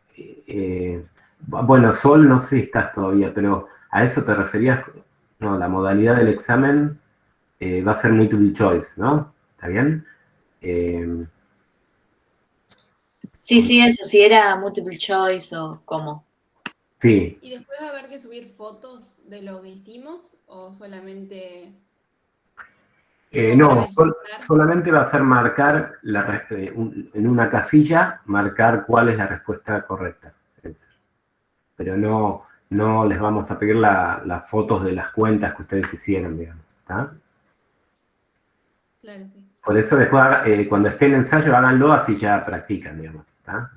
bueno, Sol, no sé si estás todavía, pero ¿a eso te referías? No, la modalidad del examen va a ser multiple choice, ¿no? ¿Está bien? Sí, eso, si era multiple choice o cómo. Sí. ¿Y después va a haber que subir fotos de lo que hicimos o solamente... No, solamente va a ser marcar en una casilla, marcar cuál es la respuesta correcta. Pero no les vamos a pedir las fotos de las cuentas que ustedes hicieron, digamos. ¿Está? Claro, sí. Por eso después, cuando esté el ensayo, háganlo, así ya practican, digamos. ¿Está?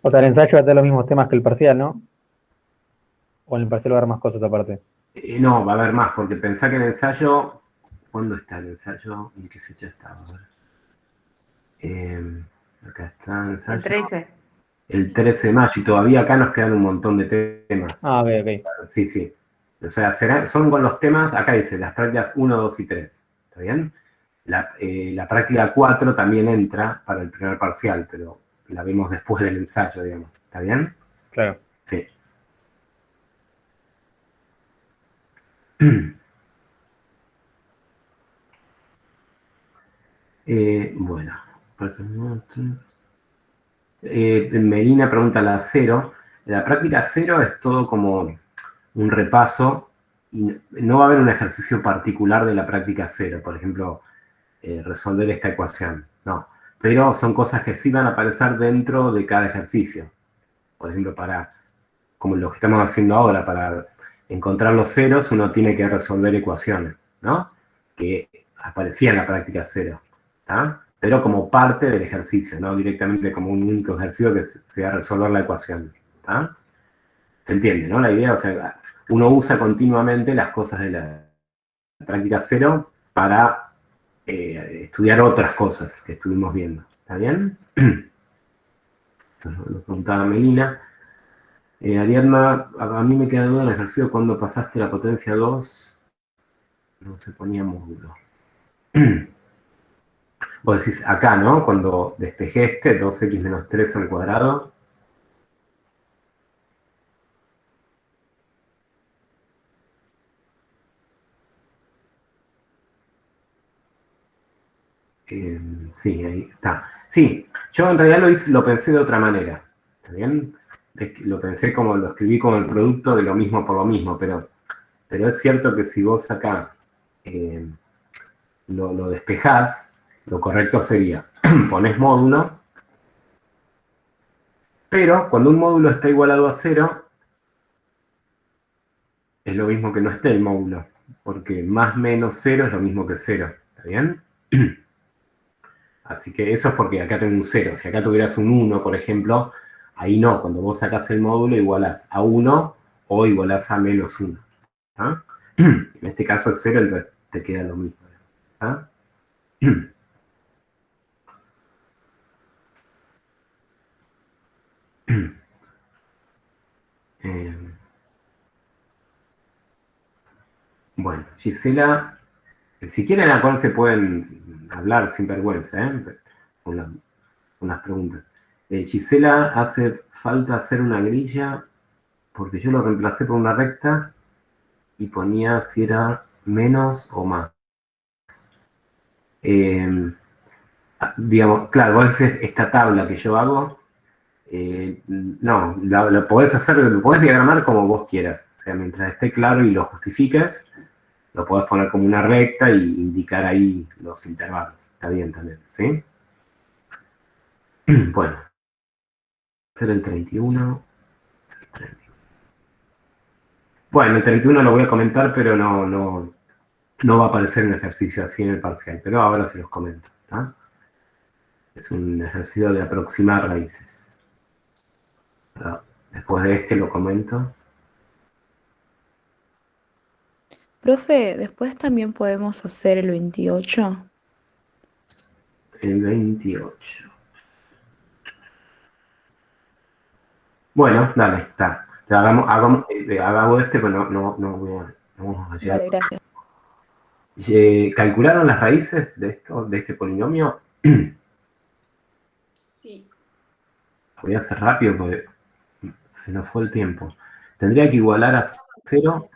O sea, el ensayo va a tener los mismos temas que el parcial, ¿no? O en el parcial va a haber más cosas aparte. No, va a haber más, porque pensá que el ensayo... ¿Cuándo está el ensayo? ¿En qué fecha está? A ver. Acá está el ensayo. El 13. El 13 de mayo, y todavía acá nos quedan un montón de temas. Ah, ok. Sí, sí. O sea, son con los temas, acá dice, las prácticas 1, 2 y 3. ¿Está bien? La práctica 4 también entra para el primer parcial, pero la vemos después del ensayo, digamos. ¿Está bien? Claro. Sí. Bueno. Melina pregunta la 0. La práctica 0 es todo como un repaso y no va a haber un ejercicio particular de la práctica 0, por ejemplo, resolver esta ecuación, no. Pero son cosas que sí van a aparecer dentro de cada ejercicio. Por ejemplo, como lo que estamos haciendo ahora, para encontrar los ceros uno tiene que resolver ecuaciones, ¿no? Que aparecía en la práctica 0, ¿está? Pero como parte del ejercicio, no directamente como un único ejercicio que sea resolver la ecuación, ¿está? ¿Se entiende, no? La idea, o sea, uno usa continuamente las cosas de la práctica 0 para estudiar otras cosas que estuvimos viendo. ¿Está bien? Eso lo preguntaba Melina. Ariadna, a mí me queda duda en el ejercicio cuando pasaste la potencia 2, no se ponía módulo. Vos decís acá, ¿no? Cuando despejé 2x menos 3 al cuadrado. Sí, ahí está. Sí, yo en realidad lo pensé de otra manera. ¿Está bien? Lo pensé como, lo escribí como el producto de lo mismo por lo mismo, pero es cierto que si vos acá lo despejás, lo correcto sería, ponés módulo, pero cuando un módulo está igualado a 0, es lo mismo que no esté el módulo, porque más menos 0 es lo mismo que 0, ¿está bien? Así que eso es porque acá tengo un 0. Si acá tuvieras un 1, por ejemplo, ahí no, cuando vos sacás el módulo igualás a 1 o igualás a menos 1. ¿Ah? En este caso es 0, entonces te queda lo mismo. ¿Ah? Bueno, Gisela, si quieren a cuál se pueden hablar sin vergüenza, unas preguntas. Gisela, hace falta hacer una grilla porque yo lo reemplacé por una recta y ponía si era menos o más. Digamos, claro, vos decís esta tabla que yo hago, no, lo podés hacer, lo podés diagramar como vos quieras. O sea, mientras esté claro y lo justifiques, lo podés poner como una recta y indicar ahí los intervalos. Está bien también, ¿sí? Bueno. Hacer el 31. Bueno, el 31 lo voy a comentar, pero no va a aparecer un ejercicio así en el parcial. Pero ahora se los comento. ¿Tá? Es un ejercicio de aproximar raíces. Después de este lo comento. Profe, después también podemos hacer el 28. El 28. Bueno, dale, está. Hagamos este, pero no voy a Vamos a llegar. Dale, gracias. ¿Calcularon las raíces de este polinomio? Sí. Voy a hacer rápido porque se nos fue el tiempo. Tendría que igualar a 0.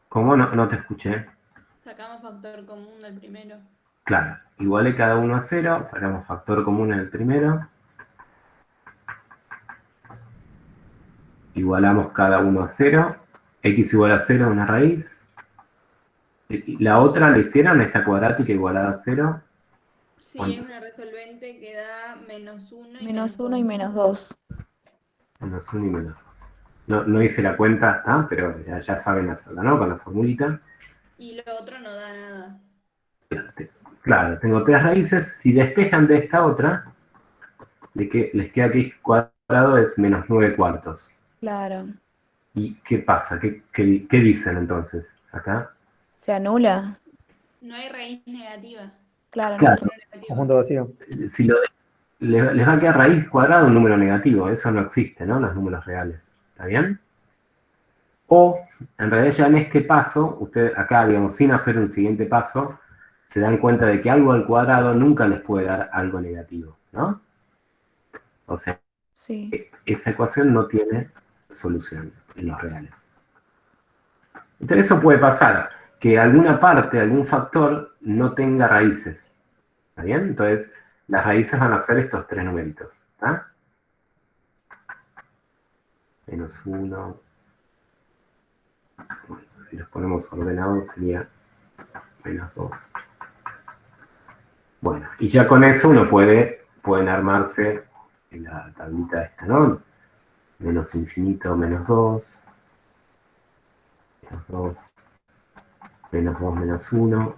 ¿Cómo? No te escuché. Sacamos factor común del primero. Claro, iguale cada uno a 0, sacamos factor común en el primero. Igualamos cada uno a 0. X igual a 0 es una raíz. La otra la hicieron, esta cuadrática igualada a 0. Sí, es una resolvente que da menos 1 y Menos 1 y menos 2. Menos 1 y menos 2. No hice la cuenta, ¿tá? Pero ya saben hacerla, ¿no? Con la formulita. Y lo otro no da nada. Claro, tengo 3 raíces. Si despejan de esta otra, les queda que x cuadrado es menos 9 cuartos. Claro. ¿Y qué pasa? ¿Qué dicen entonces acá? ¿Se anula? No hay raíz negativa. Claro, Claro. no. Conjunto vacío. Si les va a quedar raíz cuadrada un número negativo. Eso no existe, ¿no? Los números reales. ¿Está bien? O, en realidad ya en este paso, ustedes acá, digamos, sin hacer un siguiente paso, se dan cuenta de que algo al cuadrado nunca les puede dar algo negativo, ¿no? O sea, Sí. esa ecuación no tiene solución en los reales. Entonces eso puede pasar, que alguna parte, algún factor, no tenga raíces. ¿Está bien? Entonces, las raíces van a ser estos 3 numeritos. ¿Está? Menos 1. Bueno, si los ponemos ordenados sería menos 2. Bueno, y ya con eso uno pueden armarse en la tablita esta, ¿no? Menos infinito, menos 2. Menos 2. Menos 2, menos 1.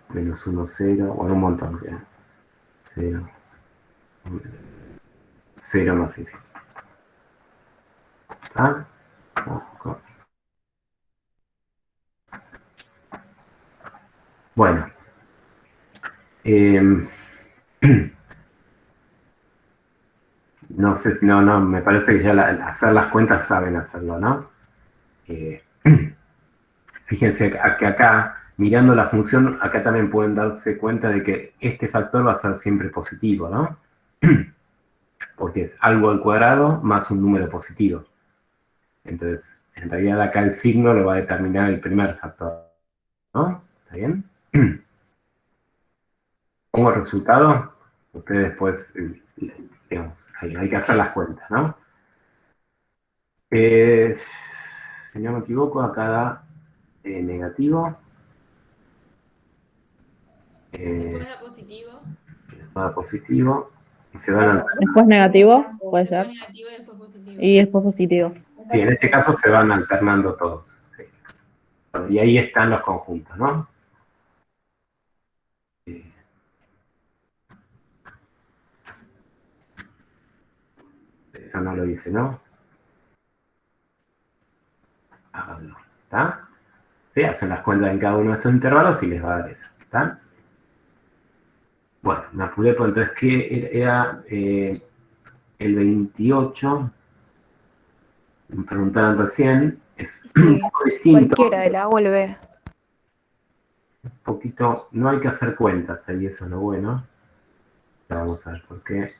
Menos 1, 0. Bueno, un montón. 0. 0 más infinito. ¿Ah? Bueno. No sé si me parece que ya hacer las cuentas saben hacerlo, ¿no? Fíjense que acá, mirando la función, acá también pueden darse cuenta de que este factor va a ser siempre positivo, ¿no? Porque es algo al cuadrado más un número positivo. Entonces, en realidad acá el signo lo va a determinar el primer factor, ¿no? ¿Está bien? Pongo el resultado, ustedes después, digamos, hay que hacer las cuentas, ¿no? Si no me equivoco, acá da negativo. Después da positivo. Después da positivo. Y se van alternando. Después negativo, puede ser. Después negativo y después positivo. Y después positivo. Sí, en este caso se van alternando todos. Sí. Y ahí están los conjuntos, ¿no? Eso no lo hice, ¿no? Háganlo, ¿está? Sí, hacen las cuentas en cada uno de estos intervalos y les va a dar eso, ¿está? Bueno, me apuré, pues entonces, ¿qué era el 28? Me preguntaban recién, es un poco distinto. Cualquiera de la A o el B. Un poquito, no hay que hacer cuentas ahí, eso es lo bueno. Ya vamos a ver por qué.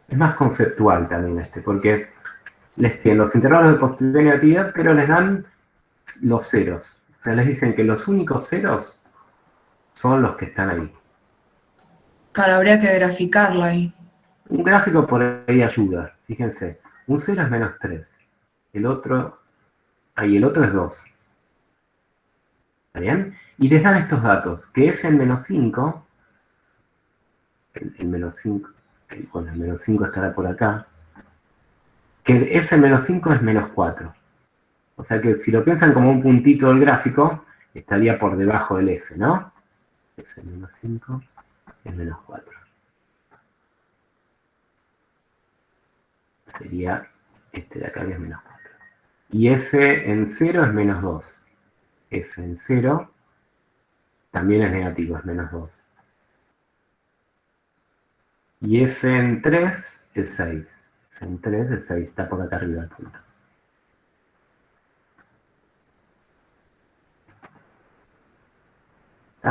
Es más conceptual también porque les piden los intervalos de positividad y negatividad, pero les dan los ceros. O sea, les dicen que los únicos ceros son los que están ahí. Claro, habría que graficarlo ahí. Un gráfico por ahí ayuda. Fíjense, un 0 es menos 3. El otro es 2. ¿Está bien? Y les dan estos datos, que f en menos 5, el menos 5, bueno, el menos 5 estará por acá, que f en menos 5 es menos 4. O sea que si lo piensan como un puntito del gráfico, estaría por debajo del f, ¿no? F en menos 5 es menos 4. Sería este de acá que es menos 4. Y f en 0 es menos 2. F en 0 también es negativo, es menos 2. Y f en 3 es 6. F en 3 es 6, está por acá arriba el punto.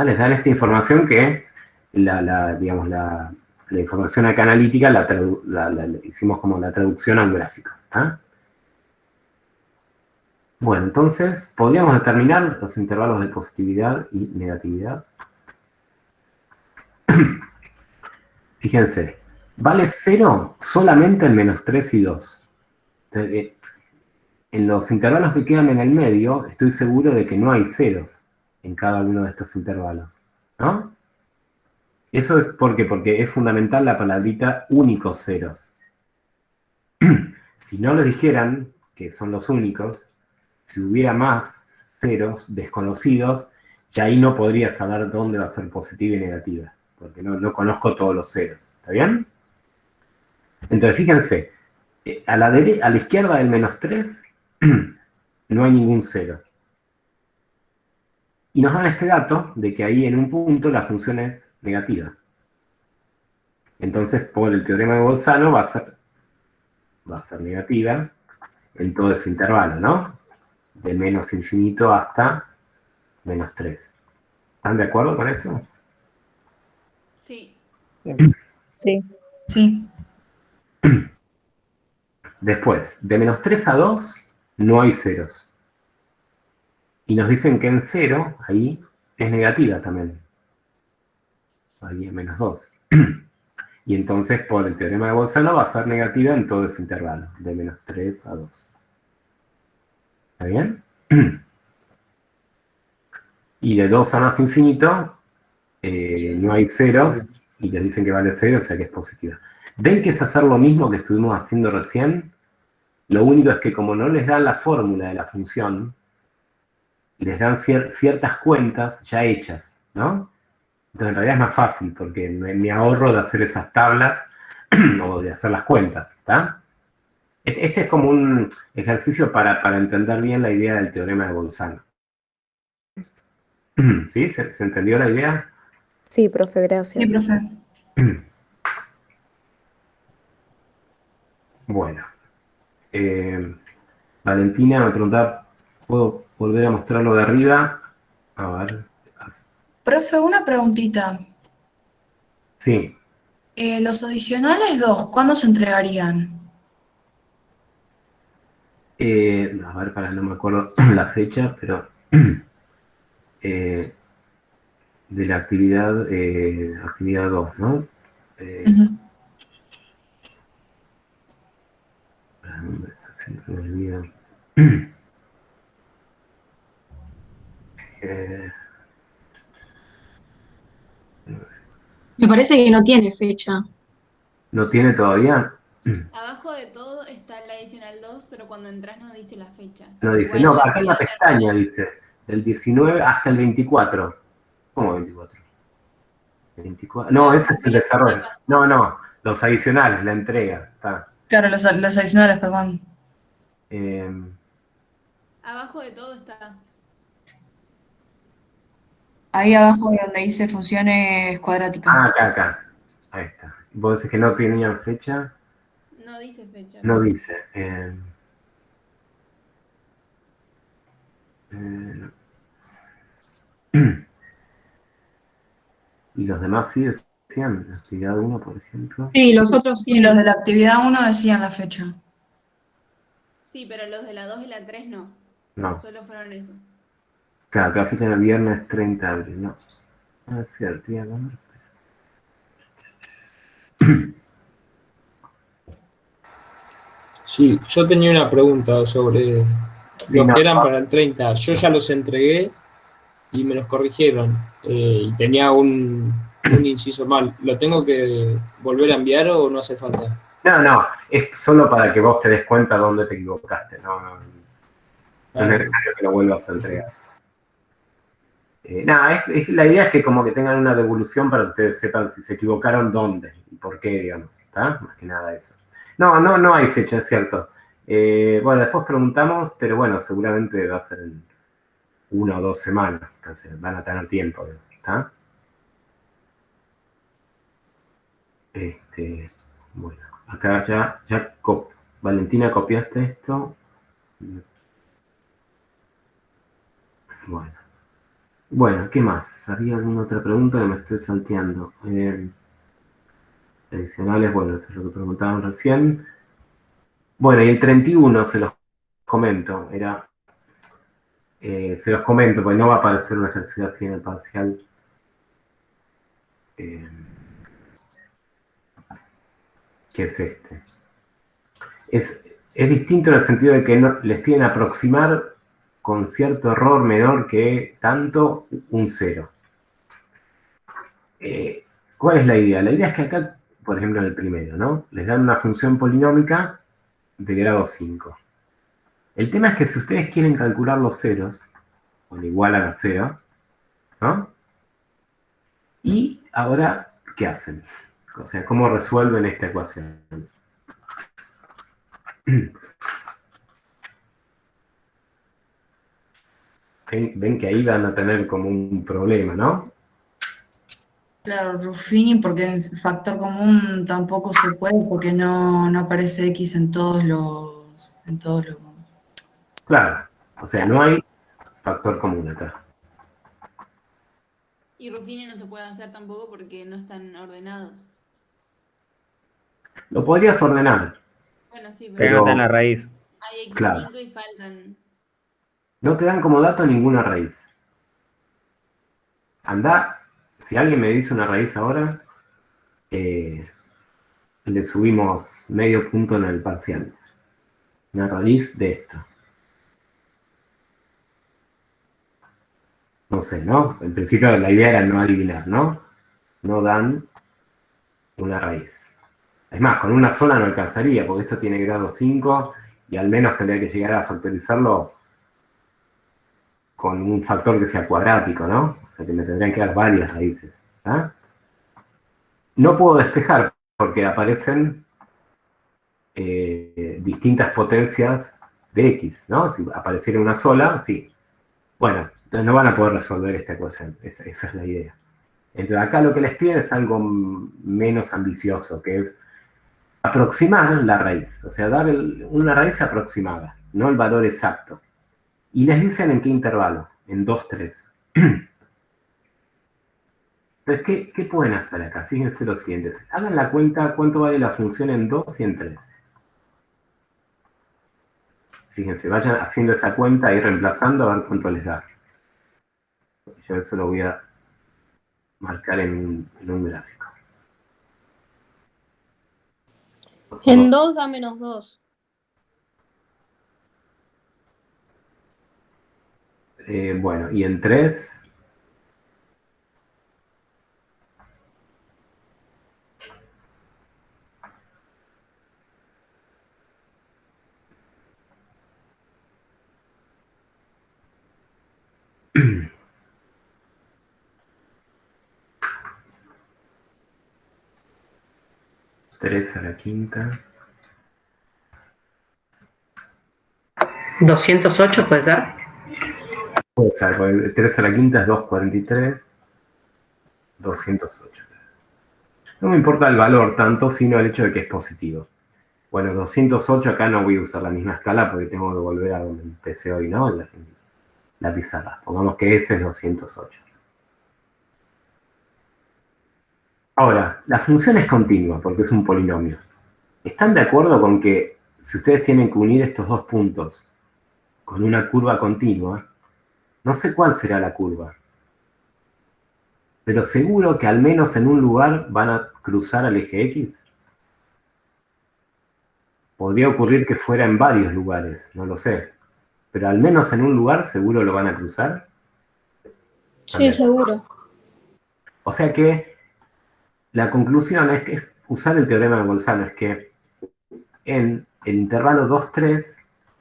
Les dan esta información que digamos, la información acá analítica la hicimos como la traducción a un gráfico. ¿Tá? Bueno, entonces, podríamos determinar los intervalos de positividad y negatividad. Fíjense, vale 0 solamente en -3 y 2. Entonces, en los intervalos que quedan en el medio, estoy seguro de que no hay ceros en cada uno de estos intervalos, ¿no? Eso es porque es fundamental la palabrita únicos ceros. Si no lo dijeran, que son los únicos, si hubiera más ceros desconocidos, ya ahí no podría saber dónde va a ser positiva y negativa, porque no conozco todos los ceros. ¿Está bien? Entonces, fíjense, a la izquierda del -3 no hay ningún cero. Y nos dan este dato de que ahí en un punto la función es negativa. Entonces, por el teorema de Bolzano va a ser negativa en todo ese intervalo, ¿no? De menos infinito hasta -3. ¿Están de acuerdo con eso? Sí. Sí. Sí. Después, de -3 a 2 no hay ceros. Y nos dicen que en 0, ahí, es negativa también. Ahí en -2. Y entonces, por el teorema de Bolzano, va a ser negativa en todo ese intervalo, de -3 a 2. ¿Está bien? Y de 2 a más infinito, no hay ceros, y les dicen que vale 0, o sea que es positiva. ¿Ven que es hacer lo mismo que estuvimos haciendo recién? Lo único es que como no les dan la fórmula de la función, les dan ciertas cuentas ya hechas, ¿no? Entonces en realidad es más fácil, porque me ahorro de hacer esas tablas o de hacer las cuentas, ¿está? Este es como un ejercicio para entender bien la idea del teorema de Bolzano. ¿Sí? ¿Se entendió la idea? Sí, profe, gracias. Sí, profe. Bueno. Valentina me preguntaba, ¿puedo volver a mostrarlo de arriba? A ver. Profe, una preguntita. Sí. Los adicionales 2, ¿cuándo se entregarían? A ver, no me acuerdo la fecha, pero de la actividad 2, ¿no? Se me olvida. Me parece que no tiene fecha. ¿No tiene todavía? Abajo de todo está el adicional 2, pero cuando entras no dice la fecha. No dice, Igual no, acá en la pestaña dice, del 19 hasta el 24. ¿Cómo 24? 24. No, ese es el desarrollo. No, los adicionales, la entrega. Está. Claro, los adicionales, perdón. Abajo de todo está. Ahí abajo de donde dice funciones cuadráticas. Ah, acá. Ahí está. ¿Vos decís que no tenían fecha? No dice fecha. No dice. ¿Y los demás sí decían? La actividad 1, por ejemplo. Sí, los otros sí. Sí, los de la actividad 1 decían la fecha. Sí, pero los de la 2 y la 3 no. No. Solo fueron esos. Claro, cada fecha del viernes 30 de abril, no. Ah, es cierto, ya no. Sí, yo tenía una pregunta sobre los que eran para el 30. Yo ya los entregué y me los corrigieron. Y tenía un inciso mal. ¿Lo tengo que volver a enviar o no hace falta? No, es solo para que vos te des cuenta dónde te equivocaste. No es necesario que lo vuelvas a entregar. La idea es que como que tengan una devolución para que ustedes sepan si se equivocaron dónde y por qué, digamos, ¿está? Más que nada eso. No hay fecha, es cierto. Bueno, después preguntamos, pero bueno, seguramente va a ser en 1 o 2 semanas, entonces van a tener tiempo, ¿está? Bueno, acá ya Valentina, copiaste esto. Bueno, ¿qué más? ¿Había alguna otra pregunta que me estoy salteando? Adicionales, bueno, eso es lo que preguntaban recién. Bueno, y el 31 se los comento, se los comento, porque no va a aparecer un ejercicio así en el parcial. Que es este. Es distinto en el sentido de que les piden aproximar con cierto error menor que tanto un 0. ¿Cuál es la idea? La idea es que acá, por ejemplo en el primero, ¿no? Les dan una función polinómica de grado 5. El tema es que si ustedes quieren calcular los ceros, o le igualan a 0, ¿no? Y ahora, ¿qué hacen? O sea, ¿cómo resuelven esta ecuación? Ven que ahí van a tener como un problema, ¿no? Claro, Ruffini, porque en factor común tampoco se puede, porque no aparece X en todos los... Claro, o sea, no hay factor común acá. Y Ruffini no se puede hacer tampoco porque no están ordenados. Lo podrías ordenar. Bueno, sí, Pero no está en la raíz. hay X5 Claro. y faltan. No te dan como dato ninguna raíz. Andá, si alguien me dice una raíz ahora, le subimos medio punto en el parcial. Una raíz de esto. No sé, ¿no? En principio la idea era no adivinar, ¿no? No dan una raíz. Es más, con una sola no alcanzaría, porque esto tiene grado 5 y al menos tendría que llegar a factorizarlo con un factor que sea cuadrático, ¿no? O sea que me tendrían que dar varias raíces. ¿Ah? No puedo despejar porque aparecen distintas potencias de X, ¿no? Si apareciera una sola, sí. Bueno, entonces no van a poder resolver esta ecuación. Esa es la idea. Entonces acá lo que les piden es algo menos ambicioso, que es aproximar la raíz. O sea, dar una raíz aproximada, no el valor exacto. Y les dicen en qué intervalo, en 2, 3. Entonces, ¿qué pueden hacer acá? Fíjense lo siguiente. Hagan la cuenta cuánto vale la función en 2 y en 3. Fíjense, vayan haciendo esa cuenta y reemplazando a ver cuánto les da. Yo eso lo voy a marcar en un gráfico. En 2 da menos 2. Bueno, y en 3... Tres a la quinta. 208, ¿puede ser? Puede ser, porque 3 a la quinta es 243. 208. No me importa el valor tanto, sino el hecho de que es positivo. Bueno, 208 acá no voy a usar la misma escala porque tengo que volver a donde empecé hoy, ¿no? En la pizarra. Pongamos que ese es 208. Ahora, la función es continua porque es un polinomio. ¿Están de acuerdo con que si ustedes tienen que unir estos dos puntos con una curva continua, no sé cuál será la curva, pero seguro que al menos en un lugar van a cruzar al eje X? Podría ocurrir que fuera en varios lugares, no lo sé. Pero al menos en un lugar seguro lo van a cruzar. Sí, seguro. O sea que la conclusión es que es usar el teorema de Bolzano, es que en el intervalo 2, 3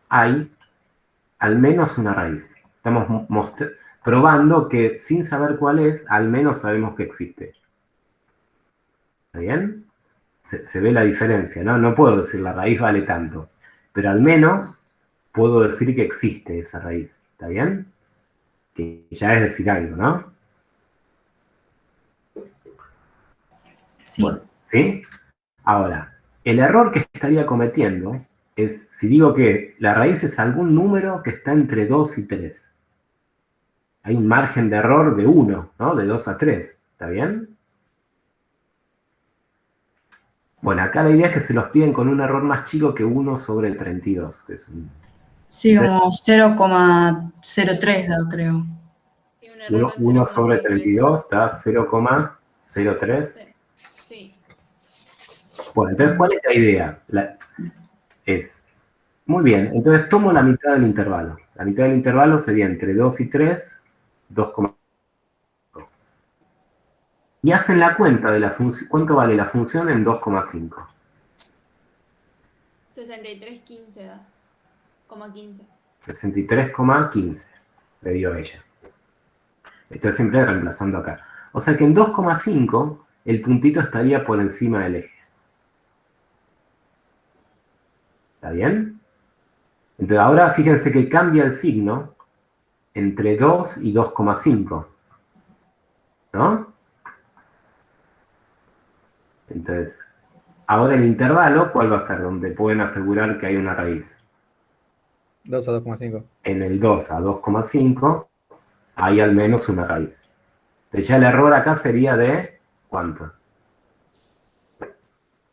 hay al menos una raíz. Estamos probando que sin saber cuál es, al menos sabemos que existe. ¿Está bien? Se ve la diferencia, ¿no? No puedo decir la raíz vale tanto, pero al menos puedo decir que existe esa raíz. ¿Está bien? Que ya es decir algo, ¿no? Sí. Bueno, ¿Sí? Ahora, el error que estaría cometiendo es si digo que la raíz es algún número que está entre 2 y 3. Hay un margen de error de 1, ¿no? De 2 a 3. ¿Está bien? Bueno, acá la idea es que se los piden con un error más chico que 1 sobre el 32. Que es Sí, como 0,03 da, creo. 1 sobre 32 da 0,03. Sí. Bueno, entonces, ¿cuál es la idea? Muy bien, entonces tomo la mitad del intervalo. La mitad del intervalo sería entre 2 y 3, 2,5. Y hacen la cuenta de la función. ¿Cuánto vale la función en 2,5? 63,15 da. 15. 63,15 le dio ella. Estoy siempre reemplazando acá. O sea que en 2,5 el puntito estaría por encima del eje. ¿Está bien? Entonces ahora fíjense que cambia el signo entre 2 y 2,5. ¿No? Entonces, ahora el intervalo, ¿cuál va a ser? Donde pueden asegurar que hay una raíz. 2 a 2,5. En el 2 a 2,5 hay al menos una raíz. Entonces ya el error acá sería de ¿cuánto?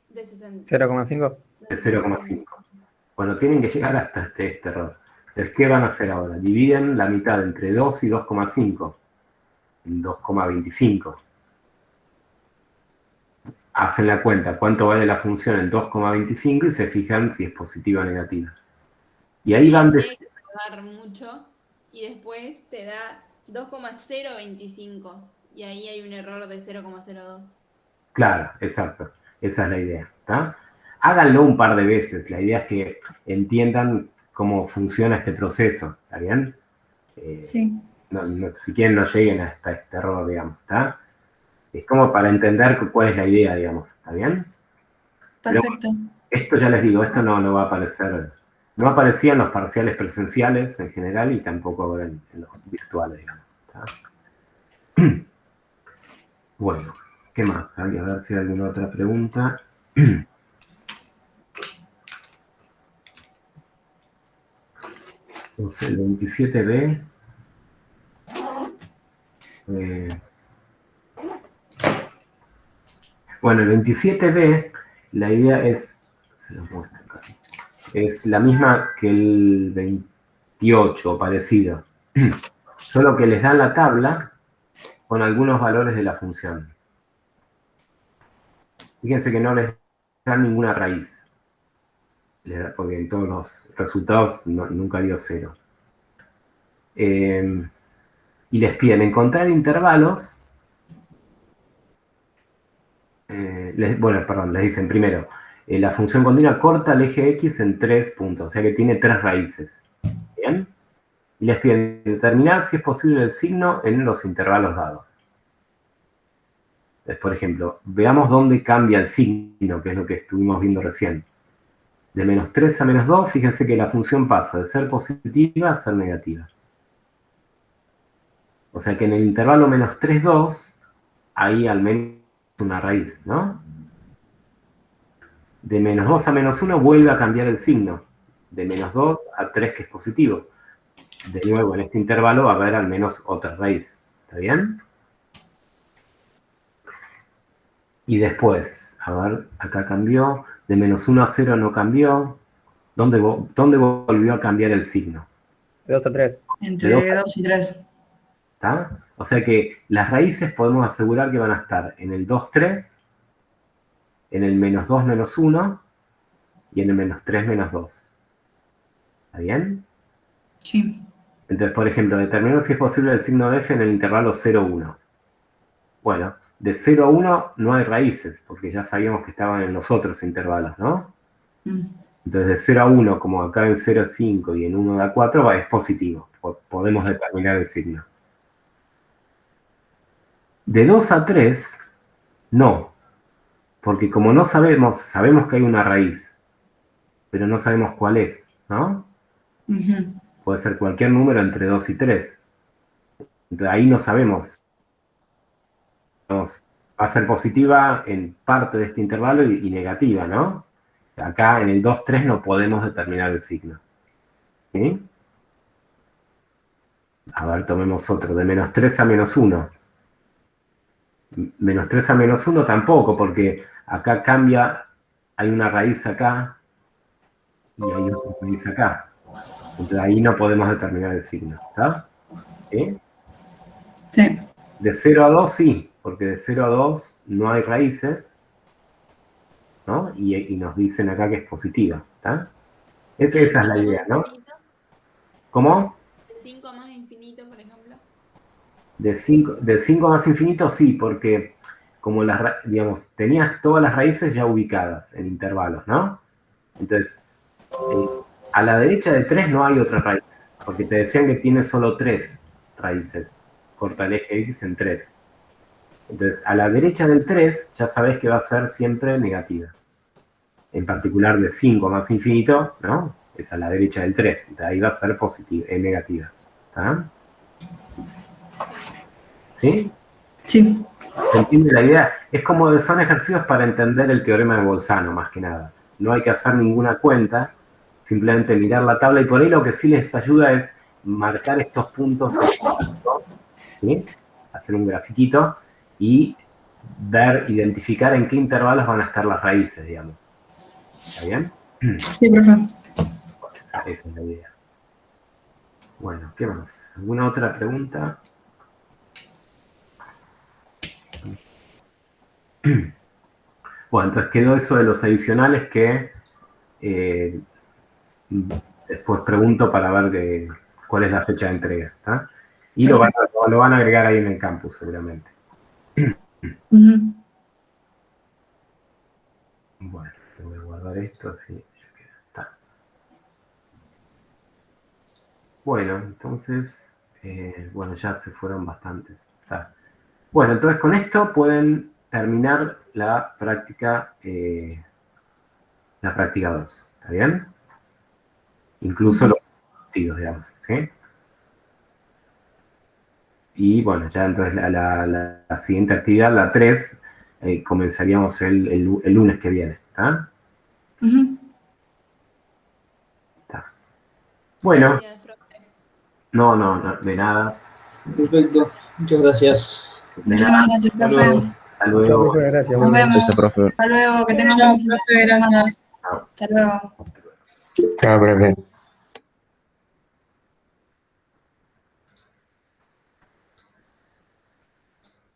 De 60. 0,5. De 0,5. Bueno, tienen que llegar hasta este error. Entonces, ¿qué van a hacer ahora? Dividen la mitad entre 2 y 2,5 en 2,25. Hacen la cuenta cuánto vale la función en 2,25 y se fijan si es positiva o negativa. Y ahí van mucho y después te da 2,025 y ahí hay un error de 0,02. Claro, exacto. Esa es la idea. ¿Está? Háganlo un par de veces. La idea es que entiendan cómo funciona este proceso. ¿Está bien? Sí. Si quieren no lleguen hasta este error, digamos. ¿Está? Es como para entender cuál es la idea, digamos. ¿Está bien? Perfecto. Pero esto ya les digo, esto no va a aparecer. No aparecía en los parciales presenciales en general y tampoco ahora en los virtuales, digamos. ¿Está? Bueno, ¿qué más? A ver si hay alguna otra pregunta. Entonces, el 27B. Bueno, el 27B, la idea es, se los muestro acá, es la misma que el 28, parecido. Solo que les dan la tabla con algunos valores de la función. Fíjense que no les dan ninguna raíz, porque en todos los resultados nunca dio 0. Y les piden encontrar intervalos. Les dicen primero, la función continua corta el eje X en 3 puntos, o sea que tiene 3 raíces. ¿Bien? Y les piden determinar si es posible el signo en los intervalos dados. Entonces, por ejemplo, veamos dónde cambia el signo, que es lo que estuvimos viendo recién. De menos 3 a menos 2, fíjense que la función pasa de ser positiva a ser negativa. O sea que en el intervalo menos 3, 2, hay al menos una raíz, ¿no? De menos 2 a menos 1 vuelve a cambiar el signo. De menos 2 a 3, que es positivo. De nuevo, en este intervalo va a haber al menos otra raíz. ¿Está bien? Y después, a ver, acá cambió. De menos 1 a 0 no cambió. ¿Dónde volvió a cambiar el signo? De 2 a 3. Entre 2 y 3. ¿Está? O sea que las raíces podemos asegurar que van a estar en el 2, 3, en el menos 2, menos 1 y en el menos 3, menos 2. ¿Está bien? Sí. Entonces, por ejemplo, determinar si es posible el signo de f en el intervalo 0, 1. Bueno, de 0 a 1 no hay raíces, porque ya sabíamos que estaban en los otros intervalos, ¿no? Entonces, de 0 a 1, como acá en 0 a 5 y en 1 a 4, es positivo. Podemos determinar el signo. De 2 a 3, no. Porque como no sabemos que hay una raíz, pero no sabemos cuál es, ¿no? Puede ser cualquier número entre 2 y 3. Entonces ahí no sabemos Va a ser positiva en parte de este intervalo y negativa, ¿no? Acá en el 2, 3 no podemos determinar el signo. ¿Sí? A ver, tomemos otro, de menos 3 a menos 1. Menos 3 a menos 1 tampoco, porque acá cambia, hay una raíz acá y hay otra raíz acá. Entonces ahí no podemos determinar el signo, ¿está? ¿Sí? Sí. De 0 a 2 sí, porque de 0 a 2 no hay raíces, ¿no? Y nos dicen acá que es positiva, ¿está? Esa es la idea, ¿no? ¿Cómo? ¿De 5 más infinito, por ejemplo? De 5 más infinito sí, porque como digamos, tenías todas las raíces ya ubicadas en intervalos, ¿no? Entonces, a la derecha de 3 no hay otra raíz, porque te decían que tiene solo 3 raíces. Corta el eje X en 3. Entonces, a la derecha del 3 ya sabes que va a ser siempre negativa. En particular de 5 más infinito, ¿no? Es a la derecha del 3. Entonces, ahí va a ser positiva, negativa. ¿Está? ¿Sí? Sí. ¿Se entiende la idea? Es como son ejercicios para entender el teorema de Bolzano, más que nada. No hay que hacer ninguna cuenta, simplemente mirar la tabla, y por ahí lo que sí les ayuda es marcar estos puntos, ¿sí? Hacer un grafiquito y identificar en qué intervalos van a estar las raíces, digamos. ¿Está bien? Sí, profe. Esa es la idea. Bueno, ¿qué más? ¿Alguna otra pregunta? Bueno, entonces quedó eso de los adicionales que después pregunto para ver cuál es la fecha de entrega, ¿está? Y lo van a agregar ahí en el campus, seguramente. Bueno, voy a guardar esto así ya queda. Está. Bueno, entonces, bueno, ya se fueron bastantes. Está. Bueno, entonces con esto pueden terminar la práctica 2, ¿está bien? Incluso los partidos, digamos, ¿sí? Y bueno, ya entonces la siguiente actividad, la 3, comenzaríamos el lunes que viene, ¿está? Está. Bueno. No, de nada. Perfecto, muchas gracias. Muchísimas gracias, profe. Hasta luego. Profe, gracias. Nos vemos. Profe. Hasta luego, que tengan Chao, un buen fin profe, de semana. gracias. Hasta luego. Chao, profe.